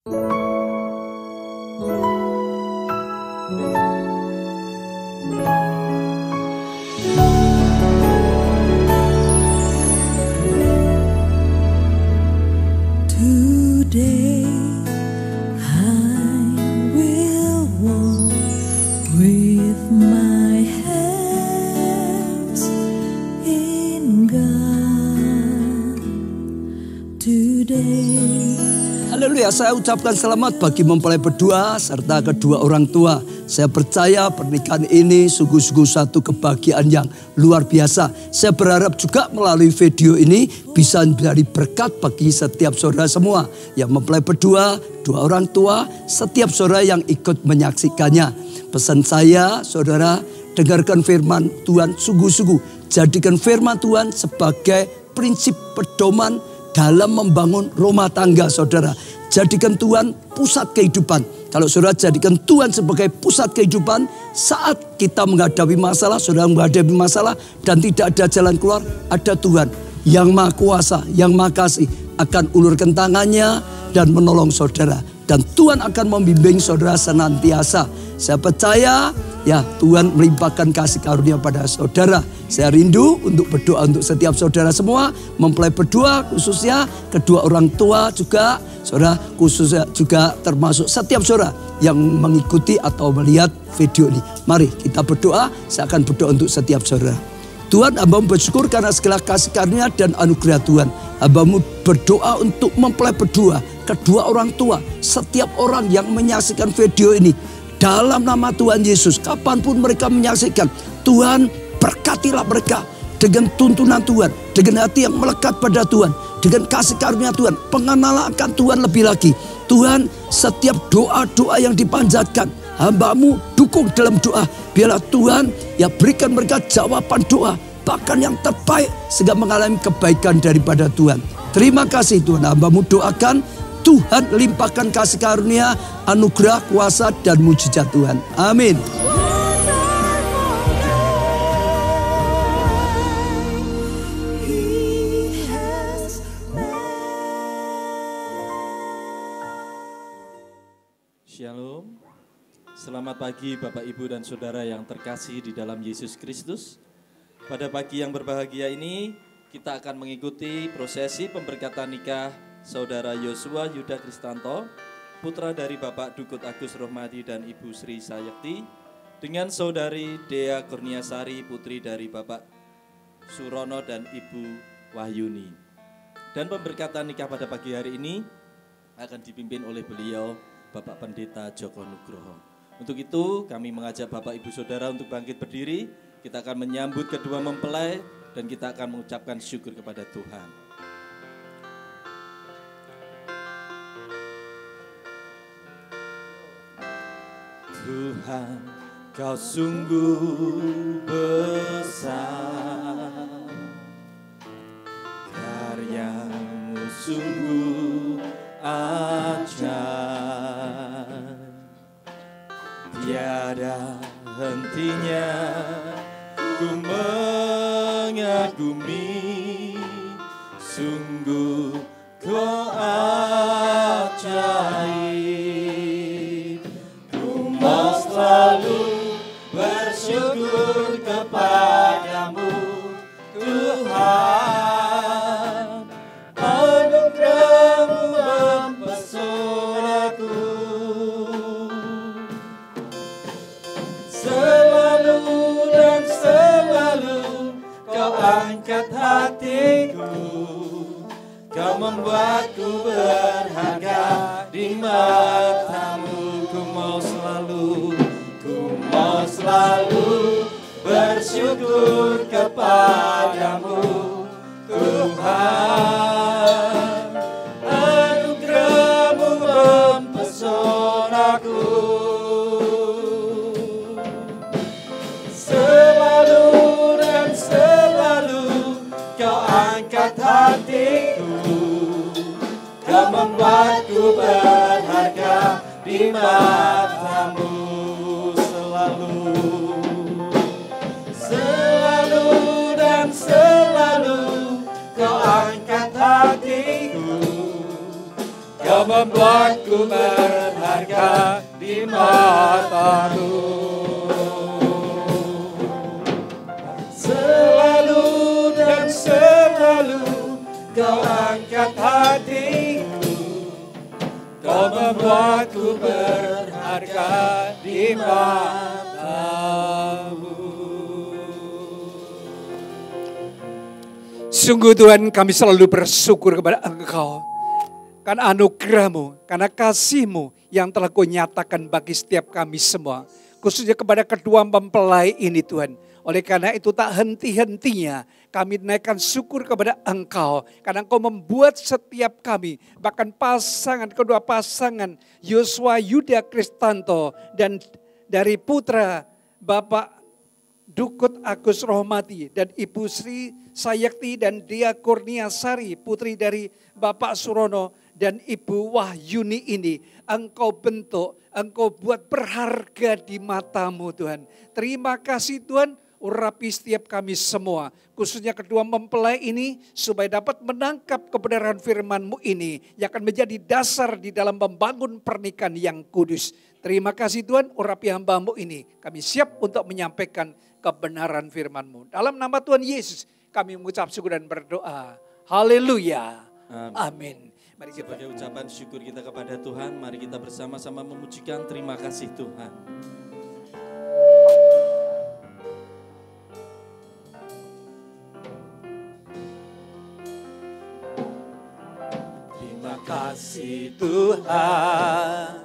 Today I will walk with my hands in God. Today. Haleluya, saya ucapkan selamat bagi mempelai berdua serta kedua orang tua. Saya percaya pernikahan ini sungguh-sungguh satu kebahagiaan yang luar biasa. Saya berharap juga melalui video ini bisa menjadi berkat bagi setiap saudara semua yang mempelai berdua, dua orang tua, setiap saudara yang ikut menyaksikannya. Pesan saya, saudara, dengarkan firman Tuhan sungguh-sungguh. Jadikan firman Tuhan sebagai prinsip pedoman dalam membangun rumah tangga saudara. Jadikan Tuhan pusat kehidupan. Kalau saudara jadikan Tuhan sebagai pusat kehidupan, saat kita menghadapi masalah, saudara menghadapi masalah dan tidak ada jalan keluar, ada Tuhan yang Maha Kuasa, yang Maha Kasih akan ulurkan tangannya dan menolong saudara. Dan Tuhan akan membimbing saudara senantiasa. Saya percaya ya Tuhan melimpahkan kasih karunia pada saudara. Saya rindu untuk berdoa untuk setiap saudara semua. Mempelai berdua khususnya, kedua orang tua juga. Saudara khususnya juga termasuk setiap saudara yang mengikuti atau melihat video ini. Mari kita berdoa, saya akan berdoa untuk setiap saudara. Tuhan, hamba-Mu bersyukur karena segala kasih karunia dan anugerah Tuhan. Hamba-Mu berdoa untuk mempelai berdua, kedua orang tua, setiap orang yang menyaksikan video ini. Dalam nama Tuhan Yesus, kapanpun mereka menyaksikan, Tuhan berkatilah mereka dengan tuntunan Tuhan, dengan hati yang melekat pada Tuhan, dengan kasih karunia Tuhan, pengenalan akan Tuhan lebih lagi. Tuhan, setiap doa-doa yang dipanjatkan, hamba-Mu dukung dalam doa. Biarlah Tuhan ya berikan mereka jawaban doa, bahkan yang terbaik sehingga mengalami kebaikan daripada Tuhan. Terima kasih Tuhan, hamba-Mu doakan Tuhan limpahkan kasih karunia, anugerah, kuasa dan mujizat Tuhan. Amin. Shalom. Selamat pagi Bapak Ibu dan Saudara yang terkasih di dalam Yesus Kristus. Pada pagi yang berbahagia ini kita akan mengikuti prosesi pemberkatan nikah Saudara Yosua Yuda Kristanto, putra dari Bapak Dukut Agus Rohmadi dan Ibu Sri Sayekti, dengan Saudari Dea Kurniasari, putri dari Bapak Surono dan Ibu Wahyuni. Dan pemberkatan nikah pada pagi hari ini akan dipimpin oleh beliau Bapak Pendeta Joko Nugroho. Untuk itu kami mengajak Bapak Ibu Saudara untuk bangkit berdiri. Kita akan menyambut kedua mempelai dan kita akan mengucapkan syukur kepada Tuhan. Tuhan, Kau sungguh besar, karya-Mu sungguh ajaib, tiada hentinya ku mengagumi, sungguh Kau ajaib. Ku mau selalu bersyukur kepadamu Tuhan, anugerah-Mu mempesonaku. Selalu dan selalu Kau angkat hatiku, Kau membuatku berharga di mata-Mu. Ku mau selalu bersyukur kepadamu Tuhan, anugerah-Mu mempesonaku. Selalu dan selalu Kau angkat hatiku, Kau membuatku berharga di mata-Mu. Selalu dan selalu Kau angkat hatiku, Kau membuatku berharga di mata-Mu. Selalu dan selalu Kau angkat hatiku, Kau membuatku berharga di mata-Mu. Sungguh Tuhan, kami selalu bersyukur kepada Engkau. Karena anugerah-Mu, karena kasih-Mu yang telah Kau nyatakan bagi setiap kami semua. Khususnya kepada kedua mempelai ini Tuhan. Oleh karena itu tak henti-hentinya kami naikkan syukur kepada Engkau. Karena Engkau membuat setiap kami, bahkan kedua pasangan Yosua Yuda Kristanto dan dari putra Bapak Dukut Agus Rohmati dan Ibu Sri Sayakti dan Dia Kurniasari, putri dari Bapak Surono dan Ibu Wahyuni ini. Engkau bentuk, Engkau buat berharga di mata-Mu Tuhan. Terima kasih Tuhan, urapi setiap kami semua. Khususnya kedua mempelai ini supaya dapat menangkap kebenaran firman-Mu ini. Yang akan menjadi dasar di dalam membangun pernikahan yang kudus. Terima kasih Tuhan, urapi hamba-Mu ini. Kami siap untuk menyampaikan kebenaran firman-Mu. Dalam nama Tuhan Yesus kami mengucap syukur dan berdoa. Haleluya. Amin. Mari kita Sebagai ucapan syukur kita kepada Tuhan, mari kita bersama-sama memujikan terima kasih Tuhan. Terima kasih Tuhan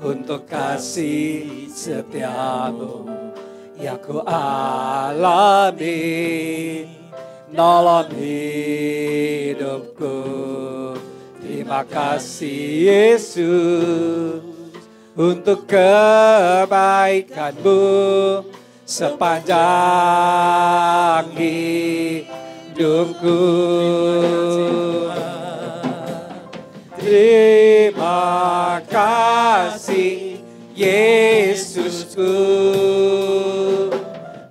untuk kasih setiamu yang ku alami dalam hidupku. Terima kasih Yesus untuk kebaikan-Mu sepanjang hidupku. Terima kasih Yesusku,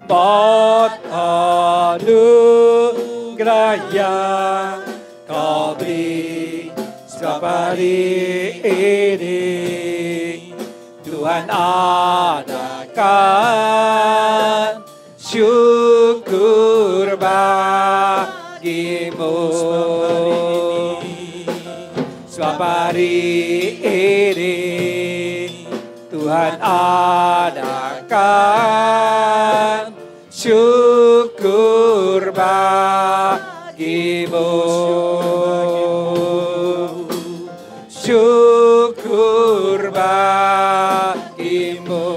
buat anugerah yang Kau beri setiap hari ini. Tuhan adakan syukur bagi-Mu. Sebab hari ini Tuhan adakan syukur bagi-Mu. Syukur bagi-Mu.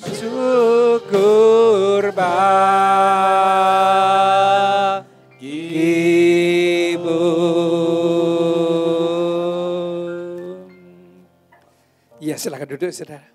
Syukur bagi-Mu. Ya, silakan duduk saudara.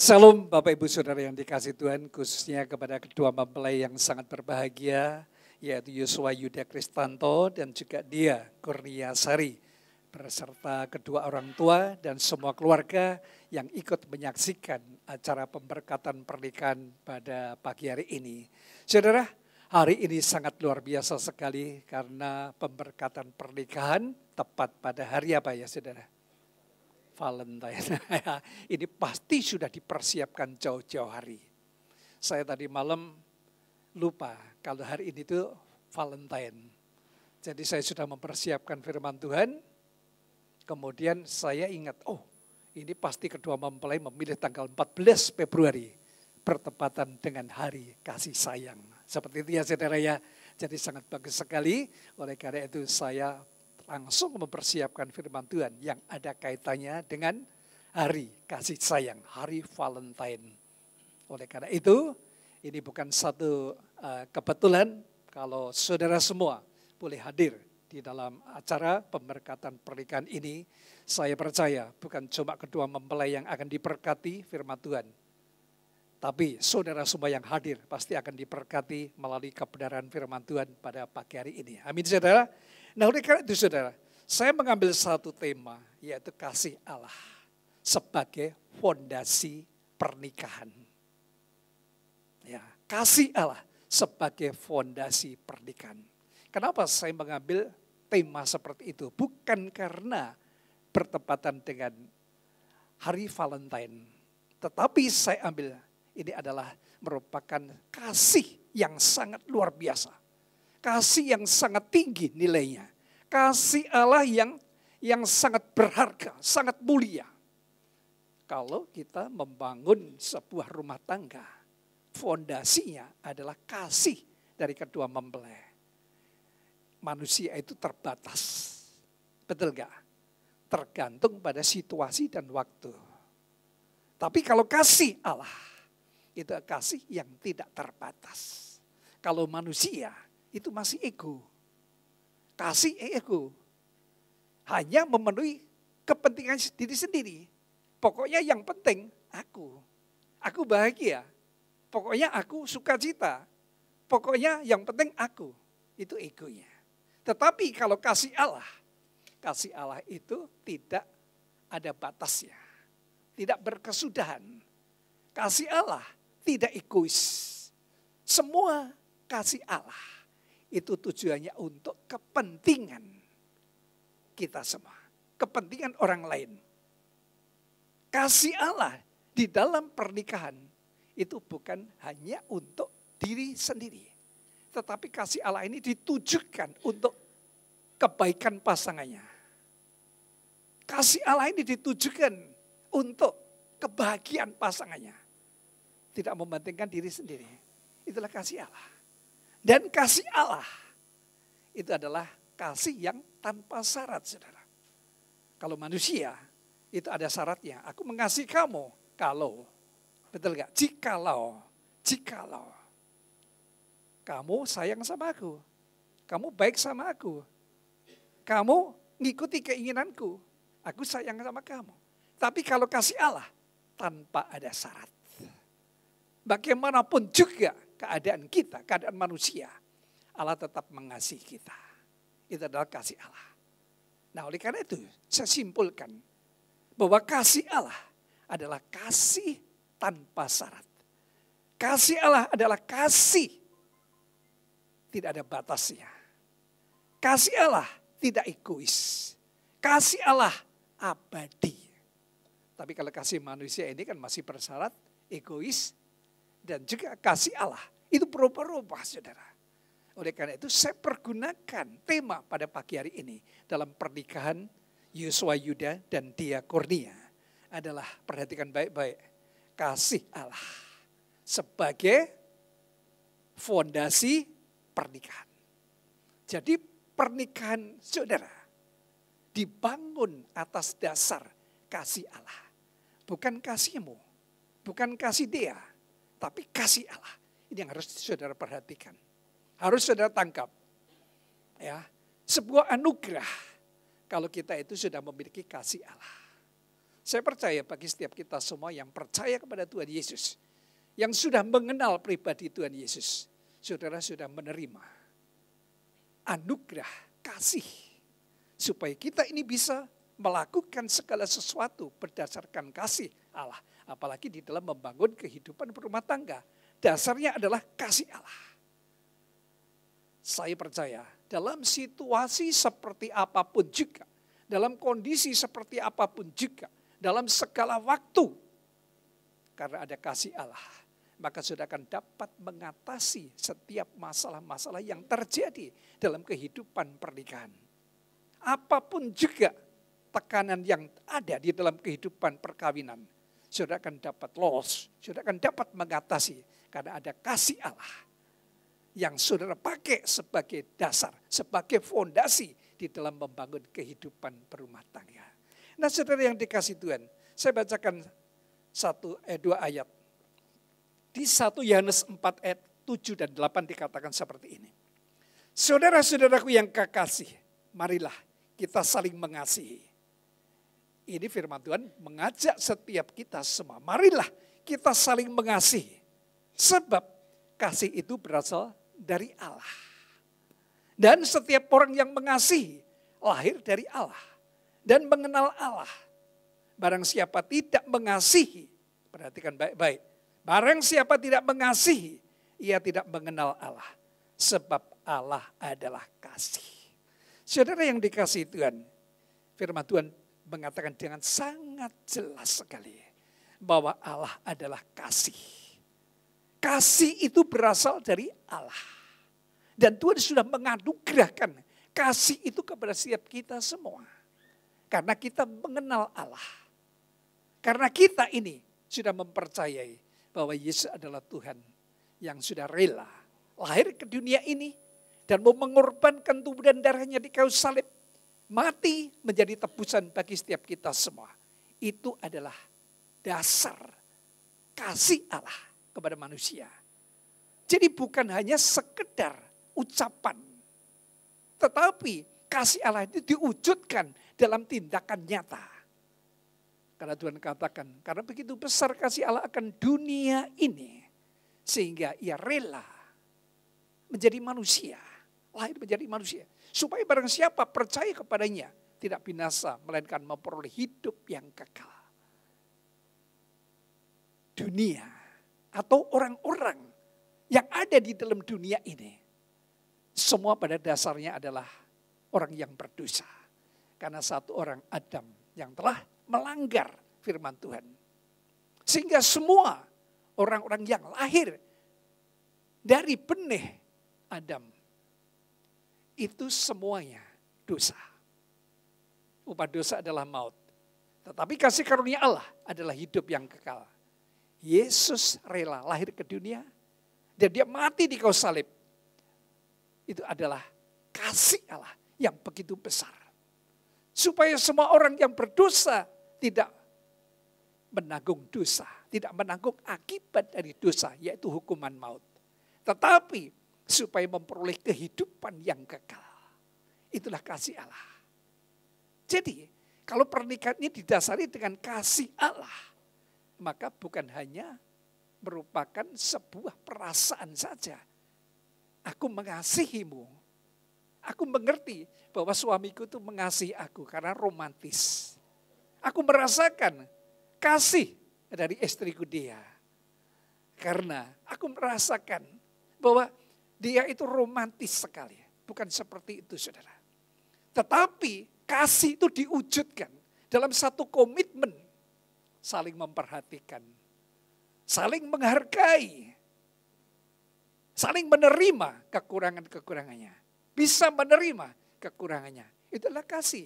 Salam Bapak Ibu Saudara yang dikasihi Tuhan, khususnya kepada kedua mempelai yang sangat berbahagia, yaitu Yosua Yuda Kristanto dan juga Dia Kurniasari, beserta kedua orang tua dan semua keluarga yang ikut menyaksikan acara pemberkatan pernikahan pada pagi hari ini. Saudara, hari ini sangat luar biasa sekali karena pemberkatan pernikahan tepat pada hari apa ya saudara? Valentine. Ini pasti sudah dipersiapkan jauh-jauh hari. Saya tadi malam lupa kalau hari ini itu Valentine. Jadi saya sudah mempersiapkan firman Tuhan. Kemudian saya ingat, oh ini pasti kedua mempelai memilih tanggal 14 Februari. Bertepatan dengan hari kasih sayang. Seperti itu ya saudara ya. Jadi sangat bagus sekali. Oleh karena itu saya langsung mempersiapkan firman Tuhan yang ada kaitannya dengan hari kasih sayang, hari Valentine. Oleh karena itu, ini bukan satu kebetulan kalau saudara semua boleh hadir di dalam acara pemberkatan pernikahan ini. Saya percaya bukan cuma kedua mempelai yang akan diberkati firman Tuhan, tapi saudara semua yang hadir pasti akan diberkati melalui kebenaran firman Tuhan pada pagi hari ini. Amin saudara. Nah oleh karena itu saudara, saya mengambil satu tema yaitu kasih Allah sebagai fondasi pernikahan. Ya, kasih Allah sebagai fondasi pernikahan. Kenapa saya mengambil tema seperti itu? Bukan karena bertepatan dengan hari Valentine. Tetapi saya ambil ini adalah merupakan kasih yang sangat luar biasa. Kasih yang sangat tinggi nilainya. Kasih Allah yang sangat berharga, sangat mulia. Kalau kita membangun sebuah rumah tangga, fondasinya adalah kasih dari kedua mempelai. Manusia itu terbatas. Betul gak? Tergantung pada situasi dan waktu. Tapi kalau kasih Allah, itu kasih yang tidak terbatas. Kalau manusia, itu masih ego. Kasih ego. Hanya memenuhi kepentingan diri sendiri. Pokoknya yang penting aku. Aku bahagia. Pokoknya aku sukacita. Pokoknya yang penting aku. Itu egonya. Tetapi kalau kasih Allah itu tidak ada batasnya. Tidak berkesudahan. Kasih Allah tidak egois. Semua kasih Allah itu tujuannya untuk kepentingan kita semua. Kepentingan orang lain. Kasih Allah di dalam pernikahan itu bukan hanya untuk diri sendiri. Tetapi kasih Allah ini ditujukan untuk kebaikan pasangannya. Kasih Allah ini ditujukan untuk kebahagiaan pasangannya. Tidak mementingkan diri sendiri. Itulah kasih Allah. Dan kasih Allah itu adalah kasih yang tanpa syarat, saudara. Kalau manusia itu ada syaratnya. Aku mengasihi kamu kalau, betul gak? Jikalau kamu sayang sama aku, kamu baik sama aku, kamu ngikuti keinginanku, aku sayang sama kamu. Tapi kalau kasih Allah tanpa ada syarat. Bagaimanapun juga keadaan kita, keadaan manusia, Allah tetap mengasihi kita. Itu adalah kasih Allah. Nah, oleh karena itu saya simpulkan bahwa kasih Allah adalah kasih tanpa syarat. Kasih Allah adalah kasih tidak ada batasnya. Kasih Allah tidak egois. Kasih Allah abadi. Tapi kalau kasih manusia ini kan masih bersyarat, egois, dan juga kasih Allah. Itu berubah-ubah, saudara. Oleh karena itu saya pergunakan tema pada pagi hari ini dalam pernikahan Yosua Yuda dan Dia Kurnia adalah, perhatikan baik-baik, kasih Allah sebagai fondasi pernikahan. Jadi pernikahan saudara dibangun atas dasar kasih Allah. Bukan kasihmu, bukan kasih dia, tapi kasih Allah. Ini yang harus saudara perhatikan. Harus saudara tangkap. Ya, sebuah anugerah kalau kita itu sudah memiliki kasih Allah. Saya percaya bagi setiap kita semua yang percaya kepada Tuhan Yesus, yang sudah mengenal pribadi Tuhan Yesus, saudara sudah menerima anugerah kasih. Supaya kita ini bisa melakukan segala sesuatu berdasarkan kasih Allah. Apalagi di dalam membangun kehidupan berumah tangga. Dasarnya adalah kasih Allah. Saya percaya dalam situasi seperti apapun juga, dalam kondisi seperti apapun juga, dalam segala waktu, karena ada kasih Allah, maka sudah akan dapat mengatasi setiap masalah-masalah yang terjadi dalam kehidupan pernikahan. Apapun juga tekanan yang ada di dalam kehidupan perkawinan, sudah akan dapat lolos, sudah akan dapat mengatasi karena ada kasih Allah yang saudara pakai sebagai dasar, sebagai fondasi di dalam membangun kehidupan berumah tangga. Nah, saudara yang dikasih Tuhan, saya bacakan 2 ayat. Di 1 Yohanes 4 ayat 7 dan 8 dikatakan seperti ini. Saudara-saudaraku yang kekasih, marilah kita saling mengasihi. Ini firman Tuhan mengajak setiap kita semua. Marilah kita saling mengasihi. Sebab kasih itu berasal dari Allah. Dan setiap orang yang mengasihi lahir dari Allah. Dan mengenal Allah. Barang siapa tidak mengasihi, perhatikan baik-baik. Barang siapa tidak mengasihi ia tidak mengenal Allah. Sebab Allah adalah kasih. Saudara yang dikasihi Tuhan, firman Tuhan mengatakan dengan sangat jelas sekali bahwa Allah adalah kasih. Kasih itu berasal dari Allah. Dan Tuhan sudah menganugerahkan kasih itu kepada setiap kita semua. Karena kita mengenal Allah. Karena kita ini sudah mempercayai bahwa Yesus adalah Tuhan yang sudah rela lahir ke dunia ini dan mau mengorbankan tubuh dan darahnya di kayu salib, mati menjadi tebusan bagi setiap kita semua. Itu adalah dasar kasih Allah kepada manusia. Jadi bukan hanya sekedar ucapan, tetapi kasih Allah itu diwujudkan dalam tindakan nyata. Karena Tuhan katakan, karena begitu besar kasih Allah akan dunia ini, sehingga ia rela menjadi manusia, lahir menjadi manusia. Supaya barang siapa percaya kepadanya, tidak binasa, melainkan memperoleh hidup yang kekal. Dunia atau orang-orang yang ada di dalam dunia ini, semua pada dasarnya adalah orang yang berdosa. Karena satu orang Adam yang telah melanggar firman Tuhan. Sehingga semua orang-orang yang lahir dari benih Adam, itu semuanya dosa. Upah dosa adalah maut. Tetapi kasih karunia Allah adalah hidup yang kekal. Yesus rela lahir ke dunia dan dia mati di kayu salib. Itu adalah kasih Allah yang begitu besar. Supaya semua orang yang berdosa tidak menanggung dosa. Tidak menanggung akibat dari dosa, yaitu hukuman maut. Tetapi supaya memperoleh kehidupan yang kekal. Itulah kasih Allah. Jadi kalau pernikahan ini didasari dengan kasih Allah, maka bukan hanya merupakan sebuah perasaan saja. Aku mengasihimu. Aku mengerti bahwa suamiku itu mengasihi aku karena romantis. Aku merasakan kasih dari istriku dia. Karena aku merasakan bahwa dia itu romantis sekali. Bukan seperti itu, saudara. Tetapi kasih itu diwujudkan dalam satu komitmen. Saling memperhatikan. Saling menghargai. Saling menerima kekurangan-kekurangannya. Bisa menerima kekurangannya. Itulah kasih.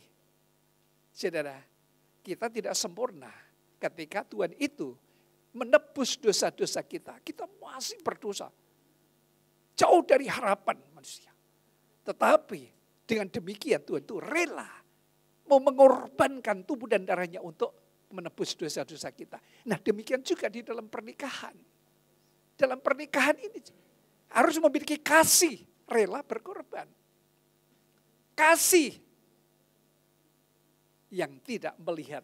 Saudara, kita tidak sempurna ketika Tuhan itu menebus dosa-dosa kita. Kita masih berdosa. Jauh dari harapan manusia. Tetapi dengan demikian Tuhan itu rela mau mengorbankan tubuh dan darahnya untuk menebus dosa-dosa kita. Nah demikian juga di dalam pernikahan. Dalam pernikahan ini harus memiliki kasih, rela berkorban. Kasih yang tidak melihat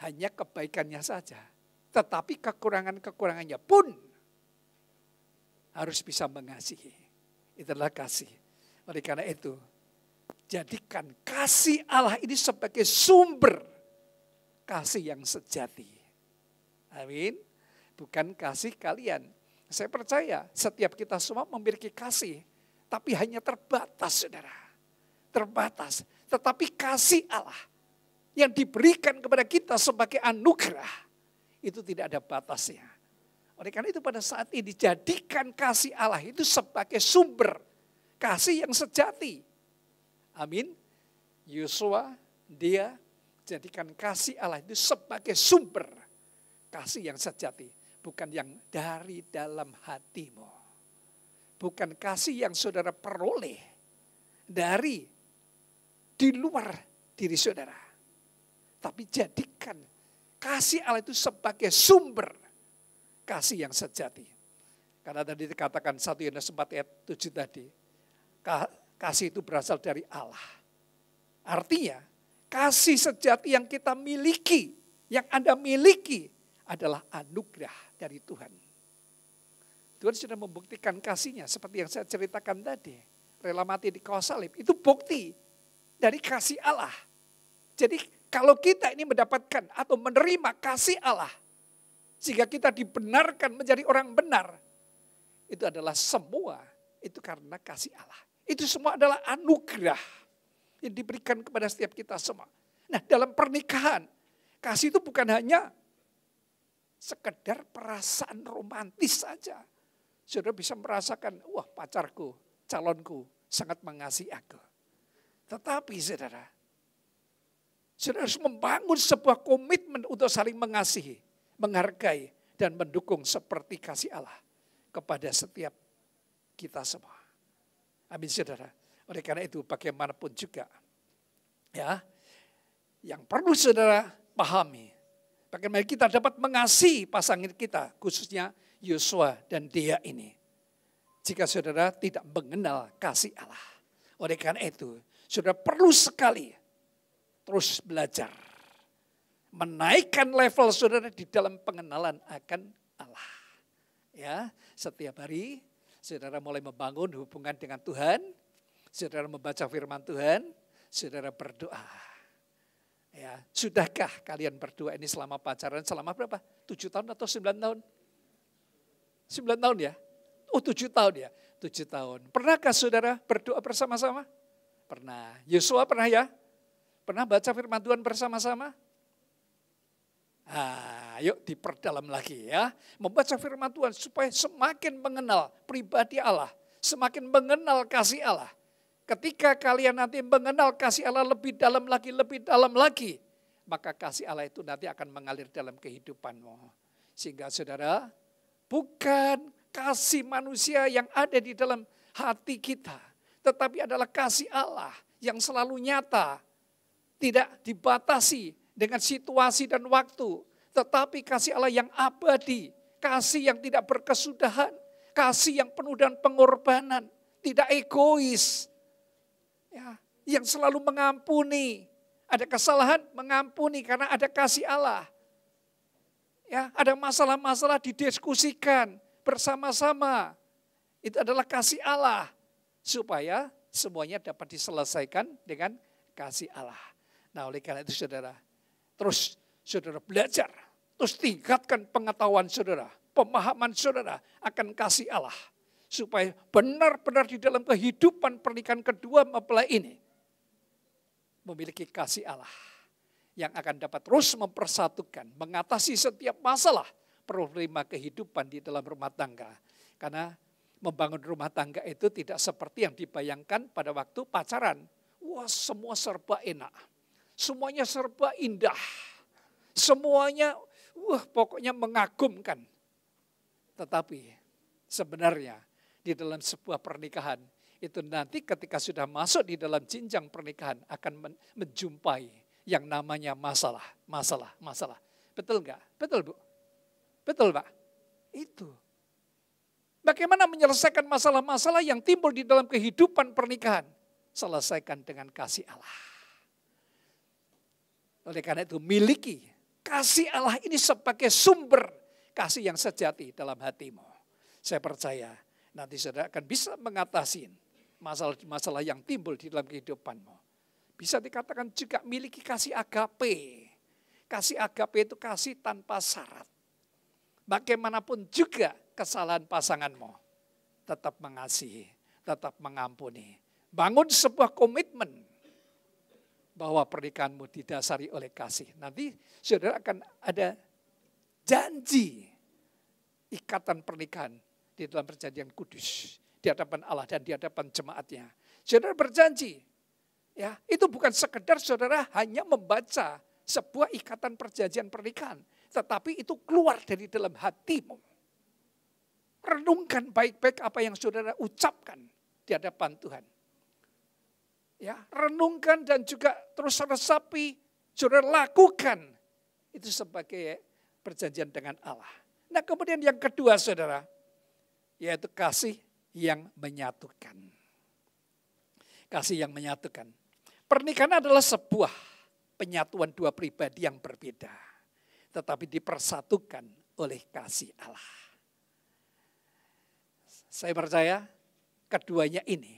hanya kebaikannya saja. Tetapi kekurangan-kekurangannya pun harus bisa mengasihi. Itulah kasih. Oleh karena itu, jadikan kasih Allah ini sebagai sumber kasih yang sejati. Amin. Bukan kasih kalian. Saya percaya setiap kita semua memiliki kasih. Tapi hanya terbatas, saudara. Terbatas. Tetapi kasih Allah yang diberikan kepada kita sebagai anugerah, itu tidak ada batasnya. Oleh karena itu pada saat ini jadikan kasih Allah itu sebagai sumber kasih yang sejati. Amin. Yosua, dia jadikan kasih Allah itu sebagai sumber kasih yang sejati. Bukan yang dari dalam hatimu. Bukan kasih yang saudara peroleh dari di luar diri saudara. Tapi jadikan kasih Allah itu sebagai sumber kasih yang sejati. Karena tadi dikatakan 1 Yohanes 4 ayat 7 tadi. Kasih itu berasal dari Allah. Artinya kasih sejati yang kita miliki, yang Anda miliki adalah anugerah dari Tuhan. Tuhan sudah membuktikan kasihnya seperti yang saya ceritakan tadi. Rela mati di kayu salib itu bukti dari kasih Allah. Jadi kalau kita ini mendapatkan atau menerima kasih Allah, sehingga kita dibenarkan menjadi orang benar, itu adalah semua itu karena kasih Allah. Itu semua adalah anugerah yang diberikan kepada setiap kita semua. Nah, dalam pernikahan, kasih itu bukan hanya sekedar perasaan romantis saja. Saudara bisa merasakan, wah pacarku, calonku sangat mengasihi aku. Tetapi saudara harus membangun sebuah komitmen untuk saling mengasihi, menghargai, dan mendukung seperti kasih Allah kepada setiap kita semua. Amin saudara. Oleh karena itu bagaimanapun juga, ya, yang perlu saudara pahami, bagaimana kita dapat mengasihi pasangan kita, khususnya Yosua dan Dea ini. Jika saudara tidak mengenal kasih Allah. Oleh karena itu, saudara perlu sekali terus belajar. Menaikkan level saudara di dalam pengenalan akan Allah. Ya, setiap hari saudara mulai membangun hubungan dengan Tuhan. Saudara membaca firman Tuhan, saudara berdoa. Ya, sudahkah kalian berdua ini selama pacaran selama berapa? 7 tahun atau 9 tahun? 9 tahun ya? Oh 7 tahun ya? 7 tahun. Pernahkah saudara berdoa bersama-sama? Pernah. Yosua pernah ya? Pernah baca firman Tuhan bersama-sama? Yuk diperdalam lagi ya. Membaca firman Tuhan supaya semakin mengenal pribadi Allah. Semakin mengenal kasih Allah. Ketika kalian nanti mengenal kasih Allah lebih dalam lagi, maka kasih Allah itu nanti akan mengalir dalam kehidupanmu. Sehingga saudara, bukan kasih manusia yang ada di dalam hati kita, tetapi adalah kasih Allah yang selalu nyata, tidak dibatasi dengan situasi dan waktu, tetapi kasih Allah yang abadi, kasih yang tidak berkesudahan, kasih yang penuh dengan pengorbanan, tidak egois, ya, yang selalu mengampuni. Ada kesalahan mengampuni karena ada kasih Allah. Ya, ada masalah-masalah didiskusikan bersama-sama. Itu adalah kasih Allah. Supaya semuanya dapat diselesaikan dengan kasih Allah. Nah, oleh karena itu saudara, terus saudara belajar. Terus tingkatkan pengetahuan saudara, pemahaman saudara akan kasih Allah. Supaya benar-benar di dalam kehidupan pernikahan kedua mempelai ini memiliki kasih Allah yang akan dapat terus mempersatukan, mengatasi setiap masalah problema kehidupan di dalam rumah tangga. Karena membangun rumah tangga itu tidak seperti yang dibayangkan pada waktu pacaran. Wah, semua serba enak, semuanya serba indah, semuanya pokoknya mengagumkan. Tetapi sebenarnya di dalam sebuah pernikahan, itu nanti ketika sudah masuk di dalam jenjang pernikahan akan menjumpai yang namanya masalah. Betul enggak? Betul Bu? Betul Pak? Itu. Bagaimana menyelesaikan masalah-masalah yang timbul di dalam kehidupan pernikahan? Selesaikan dengan kasih Allah. Oleh karena itu miliki kasih Allah ini sebagai sumber kasih yang sejati dalam hatimu. Saya percaya nanti saudara akan bisa mengatasi masalah-masalah yang timbul di dalam kehidupanmu. Bisa dikatakan juga miliki kasih agape. Kasih agape itu kasih tanpa syarat. Bagaimanapun juga kesalahan pasanganmu, tetap mengasihi, tetap mengampuni. Bangun sebuah komitmen bahwa pernikahanmu didasari oleh kasih. Nanti saudara akan ada janji ikatan pernikahan di dalam perjanjian kudus, di hadapan Allah dan di hadapan jemaatnya. Saudara berjanji, ya, itu bukan sekedar saudara hanya membaca sebuah ikatan perjanjian pernikahan, tetapi itu keluar dari dalam hatimu. Renungkan baik-baik apa yang saudara ucapkan di hadapan Tuhan. Ya, renungkan dan juga terus resapi, saudara lakukan itu sebagai perjanjian dengan Allah. Nah, kemudian yang kedua saudara, yaitu kasih yang menyatukan. Kasih yang menyatukan. Pernikahan adalah sebuah penyatuan dua pribadi yang berbeda, tetapi dipersatukan oleh kasih Allah. Saya percaya keduanya ini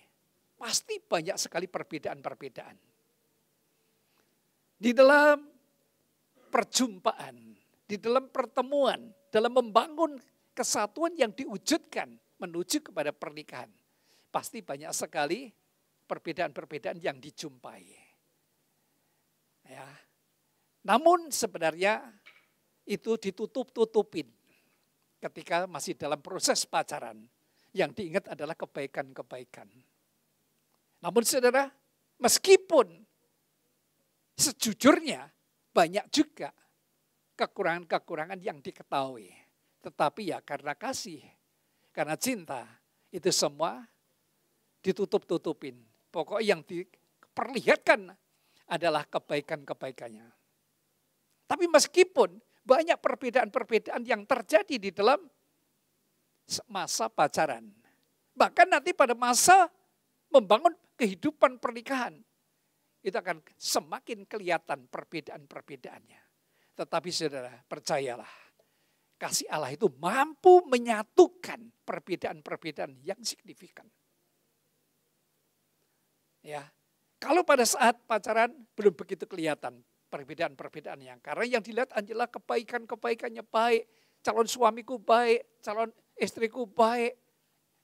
pasti banyak sekali perbedaan-perbedaan. Di dalam perjumpaan, di dalam pertemuan, dalam membangun kesatuan yang diwujudkan menuju kepada pernikahan. Pasti banyak sekali perbedaan-perbedaan yang dijumpai. Ya. Namun sebenarnya itu ditutup-tutupin ketika masih dalam proses pacaran. Yang diingat adalah kebaikan-kebaikan. Namun saudara, meskipun sejujurnya banyak juga kekurangan-kekurangan yang diketahui. Tetapi ya karena kasih, karena cinta, itu semua ditutup-tutupin. Pokoknya yang diperlihatkan adalah kebaikan-kebaikannya. Tapi meskipun banyak perbedaan-perbedaan yang terjadi di dalam masa pacaran. Bahkan nanti pada masa membangun kehidupan pernikahan, itu akan semakin kelihatan perbedaan-perbedaannya. Tetapi saudara, percayalah, kasih Allah itu mampu menyatukan perbedaan-perbedaan yang signifikan. Ya, kalau pada saat pacaran belum begitu kelihatan perbedaan-perbedaannya. Karena yang dilihat adalah kebaikan-kebaikannya baik, calon suamiku baik, calon istriku baik.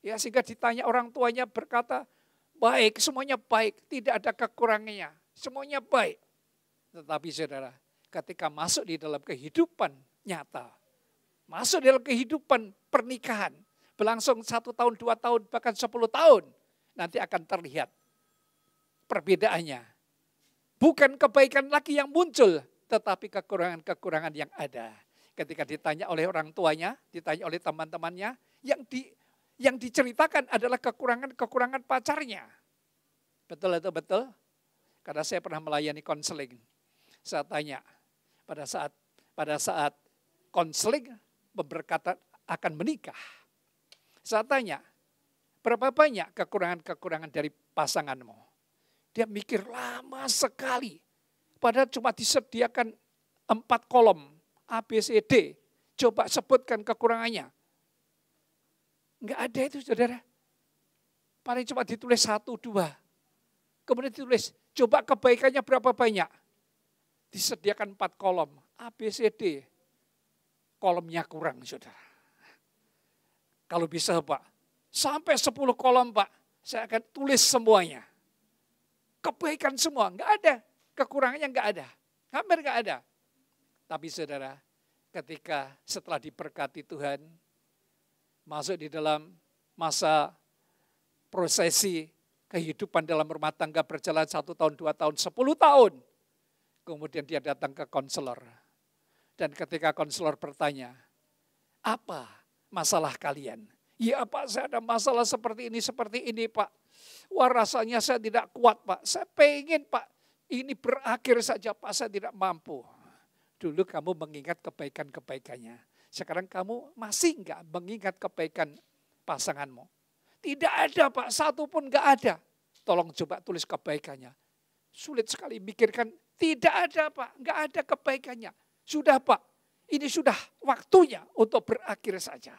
Ya, sehingga ditanya orang tuanya berkata, baik, semuanya baik, tidak ada kekurangannya, semuanya baik. Tetapi saudara, ketika masuk di dalam kehidupan nyata, masuk di dalam kehidupan pernikahan, berlangsung 1 tahun, 2 tahun, bahkan 10 tahun, nanti akan terlihat perbedaannya. Bukan kebaikan lagi yang muncul, tetapi kekurangan-kekurangan yang ada. Ketika ditanya oleh orang tuanya, ditanya oleh teman-temannya, yang diceritakan adalah kekurangan-kekurangan pacarnya. Betul atau betul? Karena saya pernah melayani konseling. Saya tanya, pada saat konseling berkata akan menikah. Saya tanya, berapa banyak kekurangan-kekurangan dari pasanganmu? Dia mikir lama sekali. Padahal cuma disediakan 4 kolom A, B, C, D. Coba sebutkan kekurangannya. Enggak ada itu saudara. Paling cuma ditulis 1, 2. Kemudian ditulis, coba kebaikannya berapa banyak. Disediakan 4 kolom A, B, C, D. Kolomnya kurang saudara. Kalau bisa Pak, sampai 10 kolom Pak, saya akan tulis semuanya. Kebaikan semua, enggak ada. Kekurangannya enggak ada. Hampir enggak ada. Tapi saudara, ketika setelah diberkati Tuhan, masuk di dalam masa prosesi kehidupan dalam rumah tangga berjalan 1 tahun, 2 tahun, 10 tahun. Kemudian dia datang ke konselor. Dan ketika konselor bertanya, apa masalah kalian? Ya Pak, saya ada masalah seperti ini Pak. Wah rasanya saya tidak kuat Pak. Saya pengen Pak, ini berakhir saja Pak, saya tidak mampu. Dulu kamu mengingat kebaikan-kebaikannya. Sekarang kamu masih enggak mengingat kebaikan pasanganmu? Tidak ada Pak, satu pun enggak ada. Tolong coba tulis kebaikannya. Sulit sekali mikirkan, tidak ada Pak, enggak ada kebaikannya. Sudah Pak, ini sudah waktunya untuk berakhir saja.